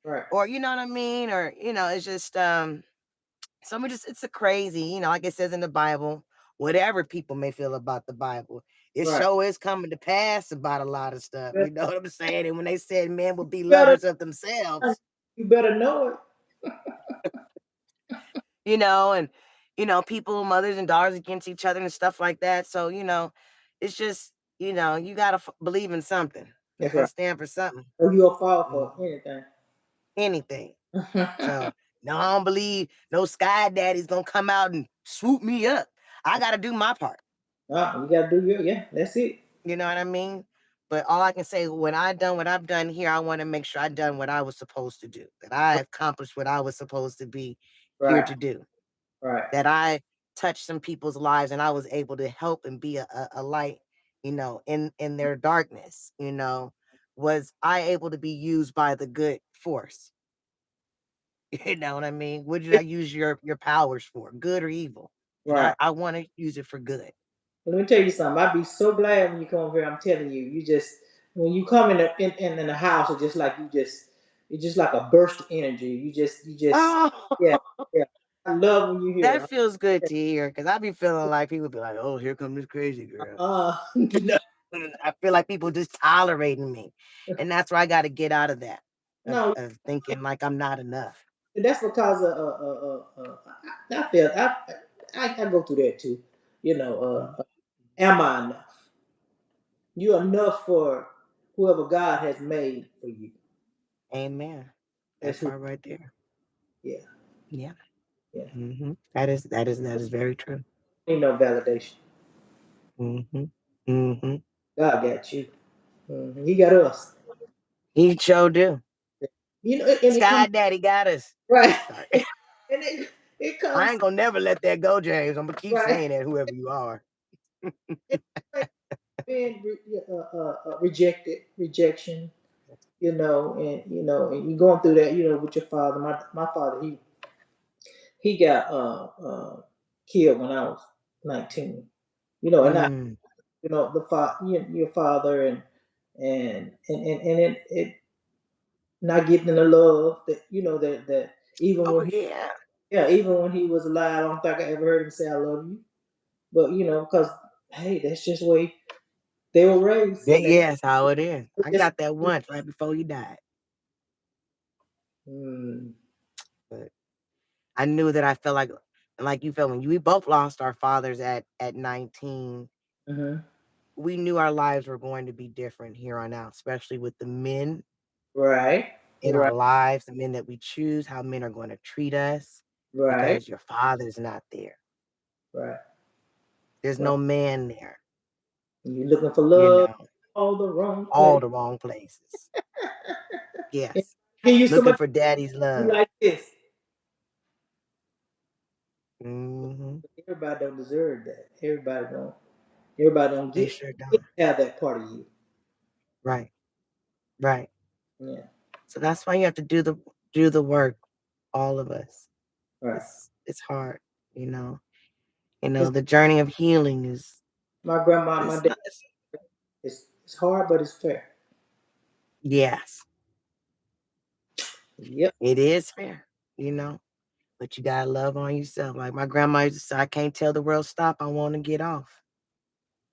Right. Or you know what I mean? Or it's just it's a crazy, like it says in the Bible, whatever people may feel about the Bible, it Right. sure is coming to pass about a lot of stuff. Yeah. You know what I'm saying? And when they said men will be You better, lovers of themselves, you better know it. and people, mothers and daughters against each other and stuff like that. So, it's just, you gotta believe in something. You That's gotta right. stand for something. Or you'll fall Mhm. for anything. Anything. So no, I don't believe no sky daddy's gonna come out and swoop me up. I gotta do my part. You gotta do your, yeah. That's it. You know what I mean? But all I can say, when I done what I've done here, I want to make sure I done what I was supposed to do. That I accomplished what I was supposed to be here Right. to do. Right. That I touched some people's lives and I was able to help and be a light, in their darkness. Was I able to be used by the good force? You know what I mean? What did I use your powers for? Good or evil? And Right. I want to use it for good. Let me tell you something. I'd be so glad when you come over here. I'm telling you, you just when you come in the house, it's just like it's just like a burst of energy. You just, yeah, Oh, yeah. I love when you that hear. feels good to hear because I be feeling like people be like, "Oh, here comes this crazy girl." You know, I feel like people just tolerating me, and that's where I got to get out of that no, of thinking like I'm not enough. that's because I feel I go through that too. You know, Mhm. am I enough? You enough for whoever God has made for you. Amen. That's That who. part right there. Yeah, Yeah. yeah. That is very true. Ain't no validation. Hmm. Hmm. God got you. He got us. He sure do. And it Sky comes Daddy got us. right, Sorry. and it I comes ain't gonna never let that go, James. I'm gonna keep right. saying that, whoever you are. Being rejected, rejection, and you going through that, with your father. My father, he got killed when I was 19. And I, Mm. your father, and it not getting the love that that even Oh when yeah. even when he was alive, I don't think I ever heard him say I love you. But because hey, that's just the way they were raised, and they Yes, how it is. I just got that once right before he died. mm, But I knew that I felt like you felt when we both lost our fathers at 19. hmm We knew our lives were going to be different here on out, especially with the men right, in our right, lives, the men that we choose, how men are going to treat us right, because your father's not there. right, There's right. no man there, And you're looking for you love know, all the wrong all place. the wrong places. And Yes. give you Looking somebody for daddy's you love. like this. Hmm. Everybody don't deserve that. Everybody don't They get sure don't. have that part of you. Right. Right. Yeah. So that's why you have to do the work, all of us. Right. It's hard, you know. It's The journey of healing my grandma, my it's dad. not It's hard, but it's fair. yes, Yep. it is fair, you know. But you gotta love on yourself. Like my grandma used to say, I can't tell the world stop, I want to get off.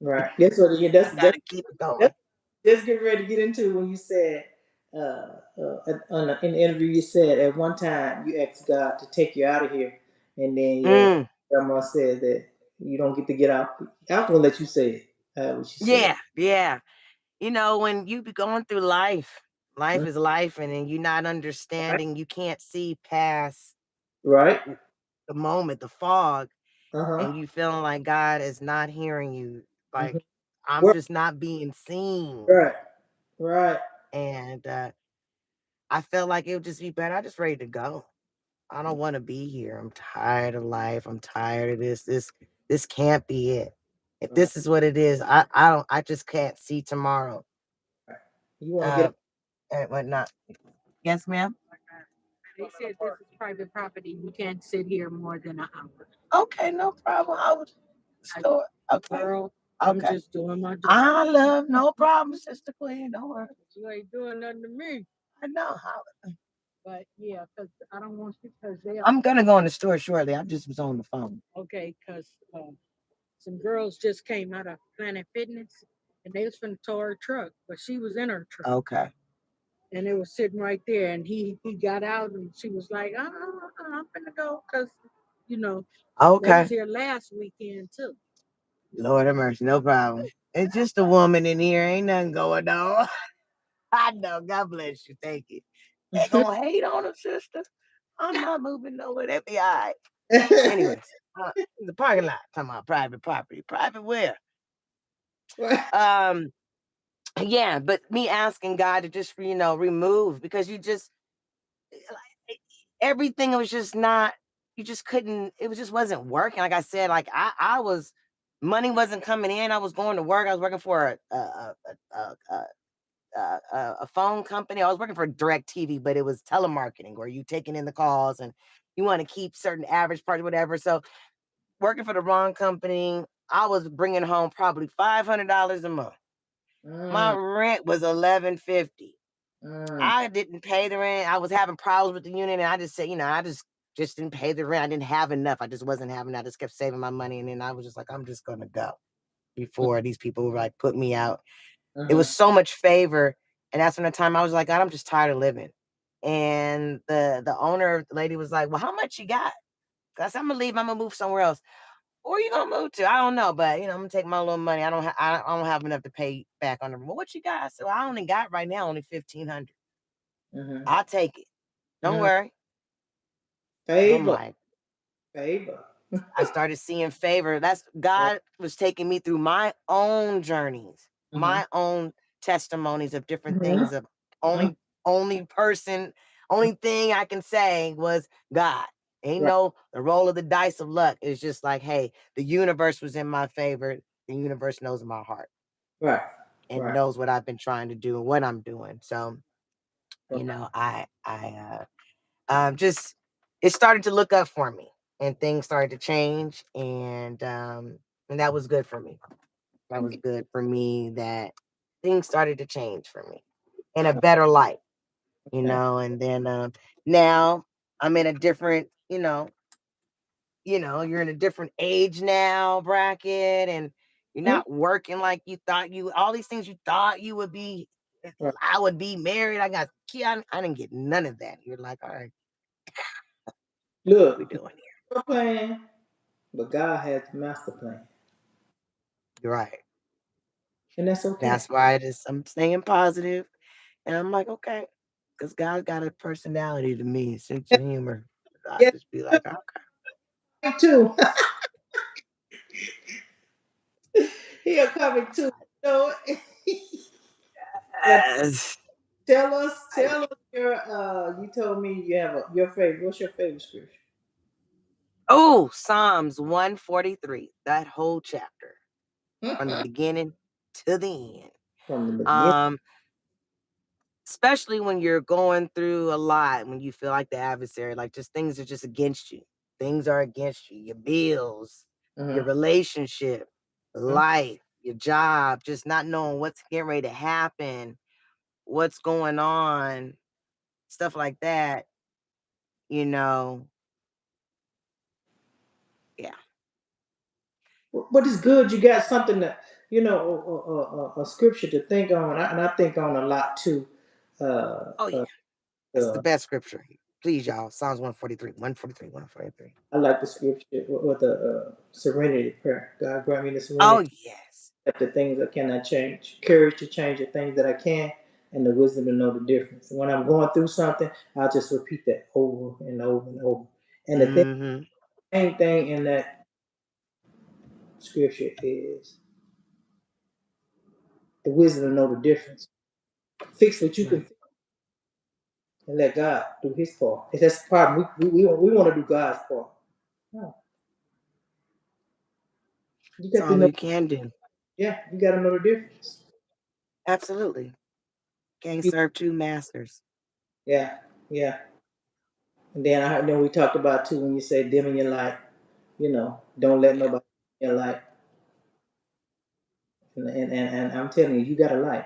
Right. That's what. Yeah. I gotta keep it That's going. Just get ready to get into when you said in the interview you said at one time you asked God to take you out of here, and then your Mm, grandma said that you don't get to get out. I was gonna let you say it. What she said. yeah, yeah. When you be going through life Mhm. is life, and then you're not Right. understanding, you can't see past Right. the moment, the fog, Uh huh. and you feeling like God is not hearing you. Hmm. Like, I'm just not being seen. Right. Right. And I felt like it would just be better. I just ready to go. I don't want to be here. I'm tired of life. I'm tired of this. This can't be it. If Right. this is what it is, I just can't see tomorrow. Right. You want to get Uh and whatnot. Yes, ma'am. They said this is private property. You can't sit here more than an hour. Okay, no problem. I was I, store. Okay. girl, I'm Okay. just doing my job. I love no problem, Sister Queen. Don't worry. You ain't doing nothing to me. I know how. But yeah, because I don't want you because they are I'm gonna go in the store shortly. I just was on the phone. okay. Because some girls just came out of Planet Fitness and they was finna tow her truck, but she was in her truck Okay. and it was sitting right there. And he got out and she was like, I'm finna go because you know they was Okay. here last weekend too. Lord have mercy. No problem. It's just a woman in here. Ain't nothing going on. I know. God bless you. Thank you. They gonna hate on her, sister. I'm not moving nowhere. They be all right. Anyways, the parking lot. Talking about private property. Private where? Right. Um, yeah, but me asking God to just, remove, because you just, everything was just not, you just couldn't, it was just wasn't working. Like I said, like I was, money wasn't coming in. I was going to work. I was working for a phone company. I was working for Direct TV, but it was telemarketing where you taking in the calls and you want to keep certain average parts, whatever. So working for the wrong company, I was bringing home probably $500 a month. My Mm, rent was 1150. mm, I didn't pay the rent. I was having problems with the unit, and I just said, I just didn't pay the rent. I didn't have enough. I just wasn't having. I just kept saving my money, and then I was just like, I'm just gonna go before these people were like put me out. It was mhm, so much favor, and that's when the time I was like, God, I'm just tired of living. And the owner the lady was like, well, how much you got? I said, I'm gonna leave. I'm gonna move somewhere else. Where you gonna move to? I don't know, but I'm gonna take my little money. I don't have enough to pay back on the room. Well, what you got? I said, well, I only got right now only 1,500. mhm, I'll take it. Don't mhm. worry. And I'm Favor. like, Favor. I started seeing favor. That's Right. God was taking me through my own journeys, Mhm, my own testimonies of different mhm, things. Of mhm. only person, only thing I can say was God. Ain't Right. no the roll of the dice of luck. It's just like, hey, the universe was in my favor. The universe knows my heart Right. and Right. knows what I've been trying to do and what I'm doing. So, Right. just it started to look up for me, and things started to change, and that was good for me. That was Okay. good for me, that things started to change for me in a better light, Okay. and then now I'm in a different, you're in a different age now bracket, and you're Mhm. not working like you thought you all these things you thought you would be. Right. I would be married. I got kid. I didn't get none of that. You're like, all right, what we Look, doing here? your plan, but God has the master plan, You're right. and that's okay. That's why I'm staying positive, and I'm like, okay, because God got a personality to me, sense of humor. I Yes, just be like, okay. me too. He are coming too. So, but Yes. tell us your. You told me you have your favorite. What's your favorite scripture? Oh, Psalms 143, that whole chapter from the beginning to the end. From the beginning. Um, Especially when you're going through a lot, when you feel like the adversary, like just things are just against you. Things are against you. Your bills, your Mhm, relationship, mhm. life, your job, just not knowing what's getting ready to happen, what's going on, stuff like that, you know. Yeah. But it's good. You got something to. You know, a scripture to think on, and I think on a lot too. Oh yeah, Uh, that's the uh, best scripture. Please, y'all. Psalms 143, 143, 143. I like the scripture with the serenity prayer. God grant me the Oh serenity yes. at the things I cannot change, courage to change the things that I can, and the wisdom to know the difference. And when I'm going through something, I'll just repeat that over and over and over. And the Mm-hmm. main thing in that scripture is the wisdom to know the difference. Fix what you can Right. fix and let God do His part. If that's the problem. We want to do God's part. No, you It's got to all know. we can do. Yeah, you got to know the difference. Absolutely. Can't serve two masters. Yeah, yeah. And then we talked about too when you say dim in your light. Don't let nobody in your light. And I'm telling you, you got a light.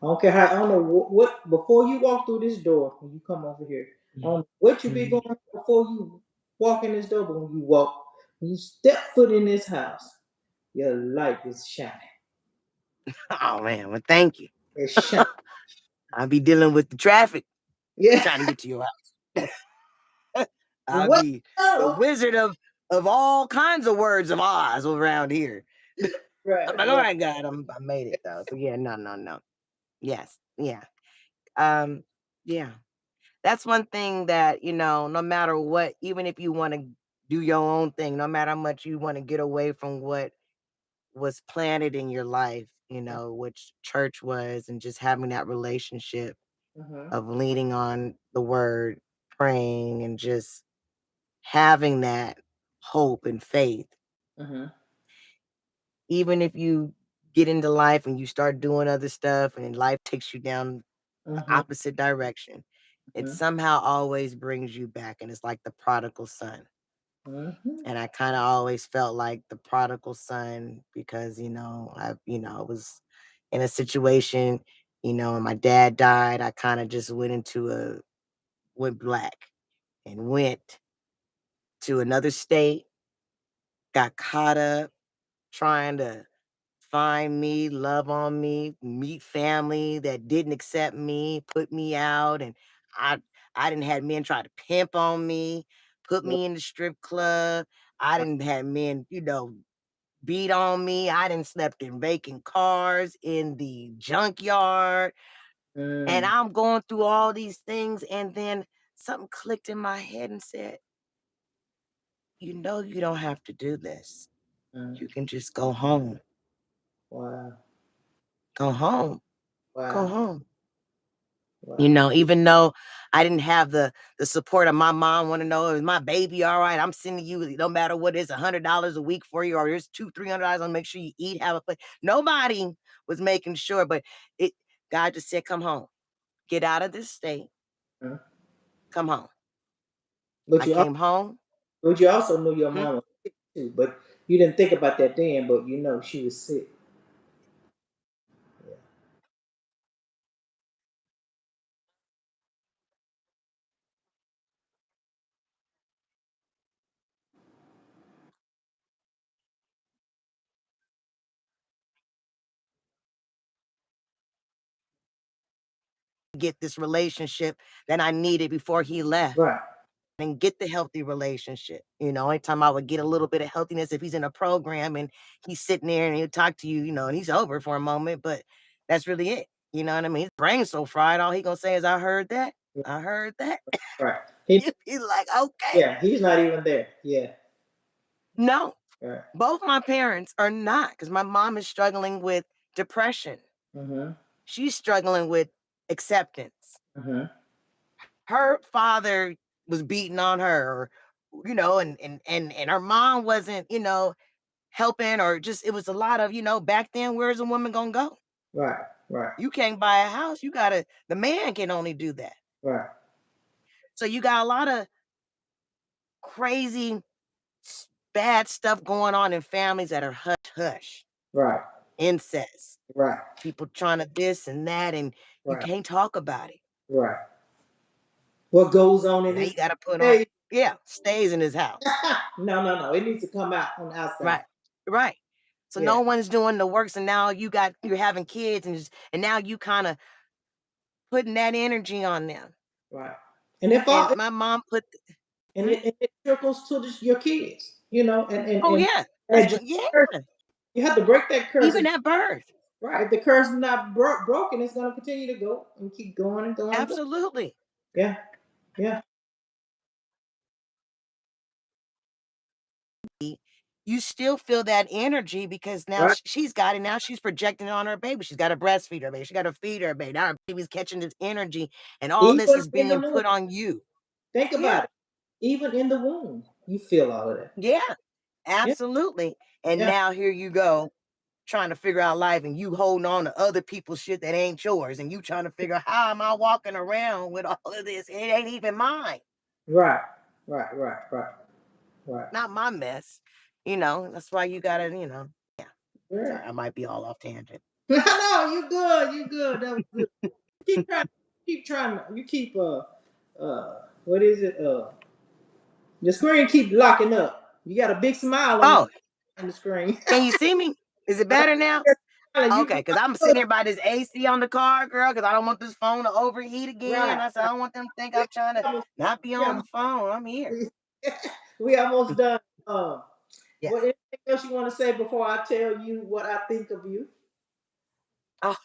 I don't care how. I don't know what before you walk through this door when you come over here. I don't know what you be Mhm. going before you walk in this door, but when you step foot in this house, your light is shining. Oh man, well thank you. It's shining. I'll be dealing with the traffic Yeah. trying to get to your house. I'll What? be the Oh, wizard of all kinds of words of Oz around here. I'm right, like, all right. right, God, I made it though. So yeah, no, no, no. Yes, yeah. Um, yeah. That's one thing that, no matter what, even if you want to do your own thing, no matter how much you want to get away from what was planted in your life, which church was, and just having that relationship Mm-hmm. of leaning on the word, praying, and just having that hope and faith. Mm-hmm. Even if you get into life and you start doing other stuff and life takes you down the Mm-hmm. opposite direction, it Mm-hmm. somehow always brings you back. And it's like the prodigal son. Mm-hmm. And I kind of always felt like the prodigal son because, I was in a situation, and my dad died. I kind of just went black and went to another state, got caught up trying to find me, love on me, meet family that didn't accept me, put me out, and I I didn't have men try to pimp on me, put me in the strip club. I didn't have men, beat on me. I didn't slept in vacant cars in the junkyard. And Mm-hmm. I'm going through all these things, and then something clicked in my head and said, you don't have to do this. Mm-hmm. You can just go home. Wow. Go home. Go Wow. home. Wow. Even though I didn't have the support of my mom, want to know, is my baby all right? I'm sending you, no matter what it is, $100 a week for you, or here's $200-$300 on make sure you eat, have a place. Nobody was making sure, but it God just said, come home. Get out of this state. Mm-hmm. Come home. But I you came home. But you also knew your hmm, mom was sick too. But you didn't think about that then, but you know she was sick. Yeah. Get this relationship that I needed before he left. Right. And get the healthy relationship. Anytime I would get a little bit of healthiness, if he's in a program and he's sitting there and he'll talk to you, and he's over for a moment, but that's really it. You know what I mean? His brain's so fried, all he gonna say is, I heard that. Yeah. I heard that. Right. He He's like, okay. Yeah, he's not even there. Yeah. No, Right. both my parents are not, because my mom is struggling with depression. Mm-hmm. She's struggling with acceptance. Mm-hmm. Her father was beating on her, and her mom wasn't, helping, or just it was a lot of, back then, where's a woman gonna go? Right. Right. You can't buy a house. The man can only do that. Right. So you got a lot of crazy, bad stuff going on in families that are hush hush, Right. incest, Right. people trying to this and that, and you Right. can't talk about it. Right. What goes on in Now this you got to put on, hey. yeah, stays in his house. No, no, no. It needs to come out on the outside. Right, right. So Yeah. no one's doing the work. So now you're having kids, and now you kind of putting that energy on them. Right. And if And all my mom put, and it trickles to your kids, you know, oh yeah, and yeah, you have to break that curse. even at birth, Right. If the curse is not broken, it's going to continue to go and keep going and going and going. absolutely. Yeah. Yeah. You still feel that energy because now Right. she's got it. Now she's projecting it on her baby. She's got to breastfeed her baby. She got to feed her baby. Now her baby's catching this energy, and all this Even is in the being womb. put on you. Think Yeah, about it. Even in the womb, you feel all of that. yeah, Yeah. absolutely. And Yeah. now here you go, trying to figure out life, and you holding on to other people's shit that ain't yours, and you trying to figure out how am I walking around with all of this? It ain't even mine, Right. Right. Right. Right. Right. not my mess. That's why you gotta, yeah. Right. Sorry, I might be all off tangent. No, you good. You good. That was good. Keep trying. Keep trying. You keep what is it? The screen keep locking up. You got a big smile Oh, on the screen. can you see me? Is it better now? Okay, because I'm sitting here by this AC on the car, girl, because I don't want this phone to overheat again. Right. I said, I don't want them to think I'm trying to not be on the phone. I'm here. We almost done. Yes. What anything else you want to say before I tell you what I think of you? Oh,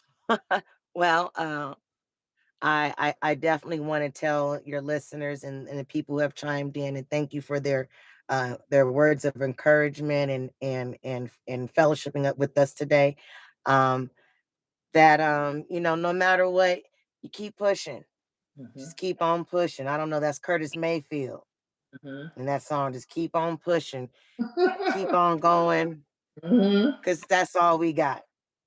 well, I definitely want to tell your listeners and the people who have chimed in, and thank you for their words of encouragement and fellowshipping up with us today. Um, that no matter what, you keep pushing. Mm-hmm. Just keep on pushing. I don't know, that's Curtis Mayfield. Mm-hmm. And that song, just keep on pushing, keep on going, Mm-hmm. because that's all we got.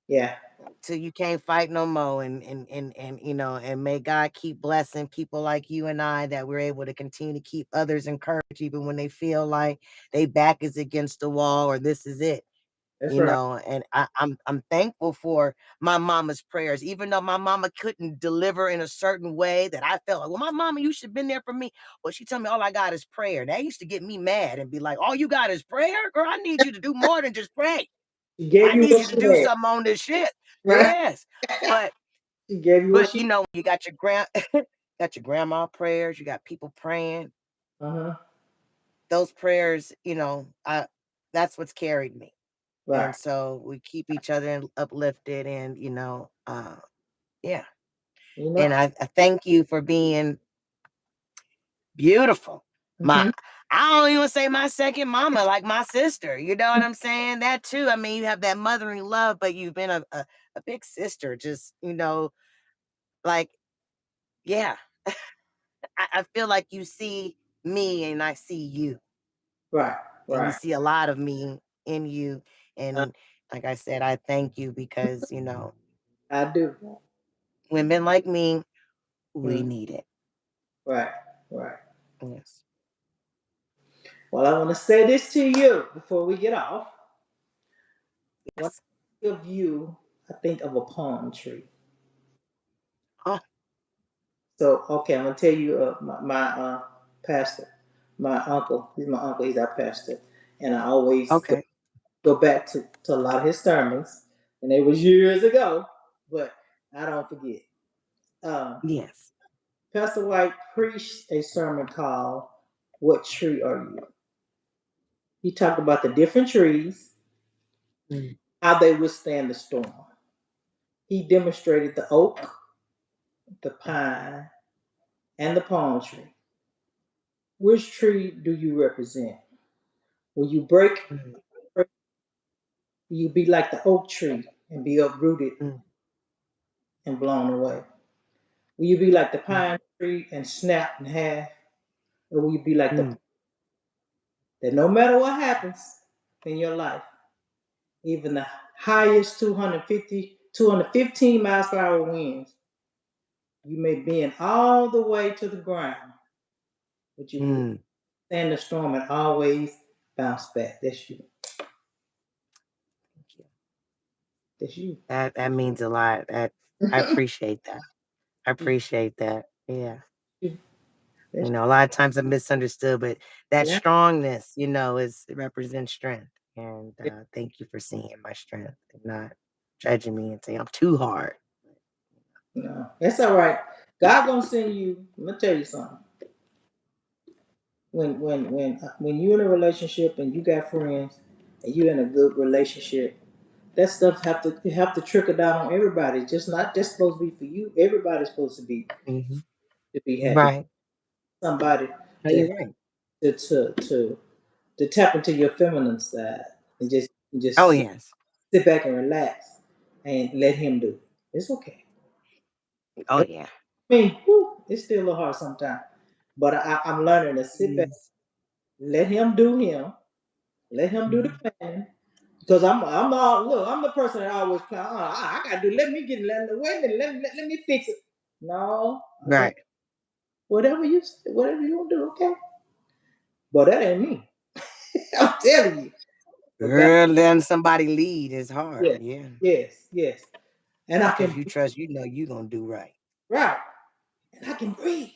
Yeah. Till you can't fight no more. And and may God keep blessing people like you and I, that we're able to continue to keep others encouraged even when they feel like they back is against the wall or this is it. That's right. And I'm thankful for my mama's prayers, even though my mama couldn't deliver in a certain way that I felt like, well, my mama, you should have been there for me. Well, she told me all I got is prayer. That used to get me mad and be like, all you got is prayer? Girl, I need you to do more than just pray. She gave I you need what you to she do had. something on this shit. Right. Yes. But She gave you what but she. you got your got your grandma prayers, you got people praying. Uh-huh. Those prayers, I that's what's carried me. And Right. so we keep each other uplifted, and yeah. You know. And I thank you for being beautiful. My Mm-hmm. I don't even say my second mama, like my sister. You know what I'm saying? That too. I mean, you have that mothering love, but you've been a big sister. Just, like, yeah. I feel like you see me and I see you. Right. And you Right. see a lot of me in you. Uh, And like I said, I thank you because, I do. women like me, we Mm. need it. Right. Right. Yes. Well, I want to say this to you before we get off. When Yes. I think of you, I think of a palm tree. Oh, So, okay, I'm gonna tell you, my pastor, my uncle. He's my uncle. He's our pastor, and I always okay. go back to a lot of his sermons, and it was years ago, but I don't forget. Um, Yes. Pastor White preached a sermon called "What Tree Are You?" He talked about the different trees, Mm, how they withstand the storm. He demonstrated the oak, the pine, and the palm tree. Which tree do you represent? Will you break? mm, Will you be like the oak tree and be uprooted mm, and blown away? Will you be like the mm, pine tree and snap in half? Or will you be like the mm, that no matter what happens in your life, even the highest 215 miles per hour winds, you may bend all the way to the ground, but you will mm. stand the storm and always bounce back. That's you. Thank you. That's you. That means a lot. That I appreciate that. I appreciate that. Yeah. That's, A lot of times I'm misunderstood, but that yeah, strongness, is it represents strength. And thank you for seeing my strength and not judging me and saying I'm too hard. No, it's all right. God gonna send you. Let me tell you something. When you're in a relationship and you got friends and you're in a good relationship, that stuff have to trickle down on everybody. It's just not just supposed to be for you. Everybody's supposed to be happy. Right. Somebody No, to you're right. to to to, to tap into your feminine side and Oh, just yes. sit back and relax and let him do it. It's okay. Oh, I yeah. mean, whew, it's still a little hard sometimes, but I'm learning to sit back, Yes. let him do him, let him do the Mhm. planning. Because I'm all look, I'm the person that always plan. I gotta do. Let me get. Wait a minute. Let me fix it. No, okay. Right. Whatever you want to do, okay. But that ain't me. I'm telling you. But God, Girl, letting somebody lead is hard. yes, Yeah. yes. And I Because can you trust, you're going to do right. right, and I can breathe.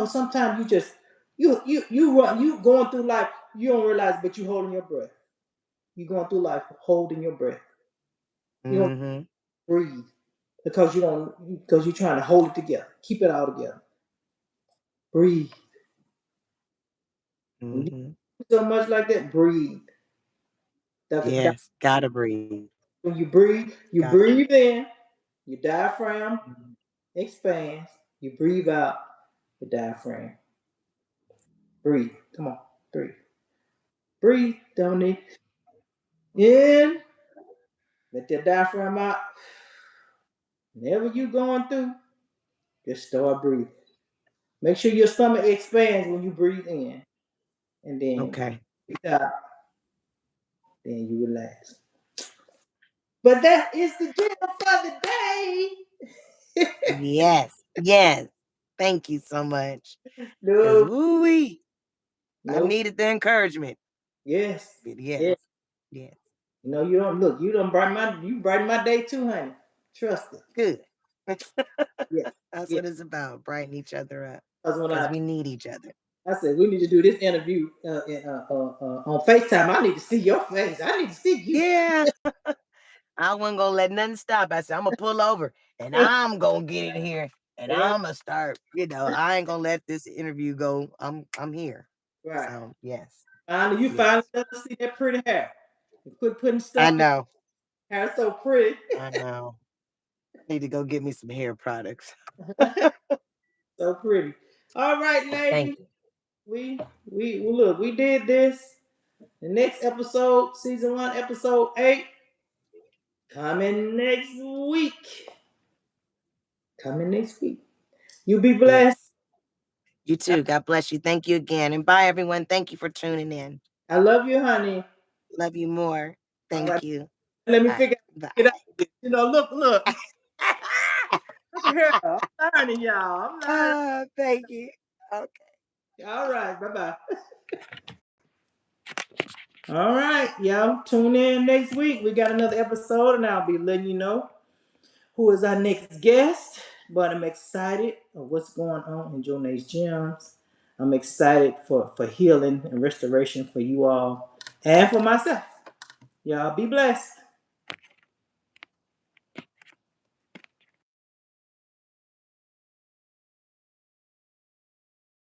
Sometimes you just you going through life. You don't realize, but you holding your breath. You going through life holding your breath. You don't Mm-hmm. breathe because you're trying to hold it together, keep it all together. Breathe. When you Mm-hmm. do so much like that, breathe. Yes. Gotta breathe. When you Got breathe in, your diaphragm Mhm. expands. You breathe out, your diaphragm. Breathe. Come on, breathe. Breathe, Dominique. In, let your diaphragm out. Whenever you going through, just start breathing. Make sure your stomach expands when you breathe in, and then Okay. breathe out. Then you relax. But that is the gym for the day. Yes. Yes. Thank you so much. Because, No, woo-wee, I no, needed the encouragement. yes, But yes. yes. Yes. You don't look. You brighten my day too, honey. Trust it. Good. Yeah, That's yeah. what it's about. Brighten each other up. That's when Because we need each other. I said we need to do this interview on FaceTime. I need to see your face. I need to see you. Yeah. I wasn't gonna let nothing stop. I said, I'm gonna pull over and I'm gonna get in here and Right, I'm gonna start. I ain't gonna let this interview go. I'm here. right. So yes. Finally, you Yes. finally let us see that pretty hair. You quit putting I stuff in know. hair so pretty. I know. Need to go get me some hair products. So pretty. All right, Thank ladies. you. Well, look, we did this. The next episode, season 1, episode 8, coming next week. Coming next week. You be blessed. Yes. You too. God bless you. Thank you again. And bye everyone. Thank you for tuning in. I love you, honey. Love you more. All right. Thank you. Let me All right. figure Bye. out. Get out of this. Look. Look at here. I'm learning, y'all. I'm learning. Thank you. Okay. All right. Bye bye. All right, y'all. Tune in next week. We got another episode, and I'll be letting you know who is our next guest. But I'm excited of what's going on in Jonae's Gems. I'm excited for healing and restoration for you all and for myself. Y'all be blessed.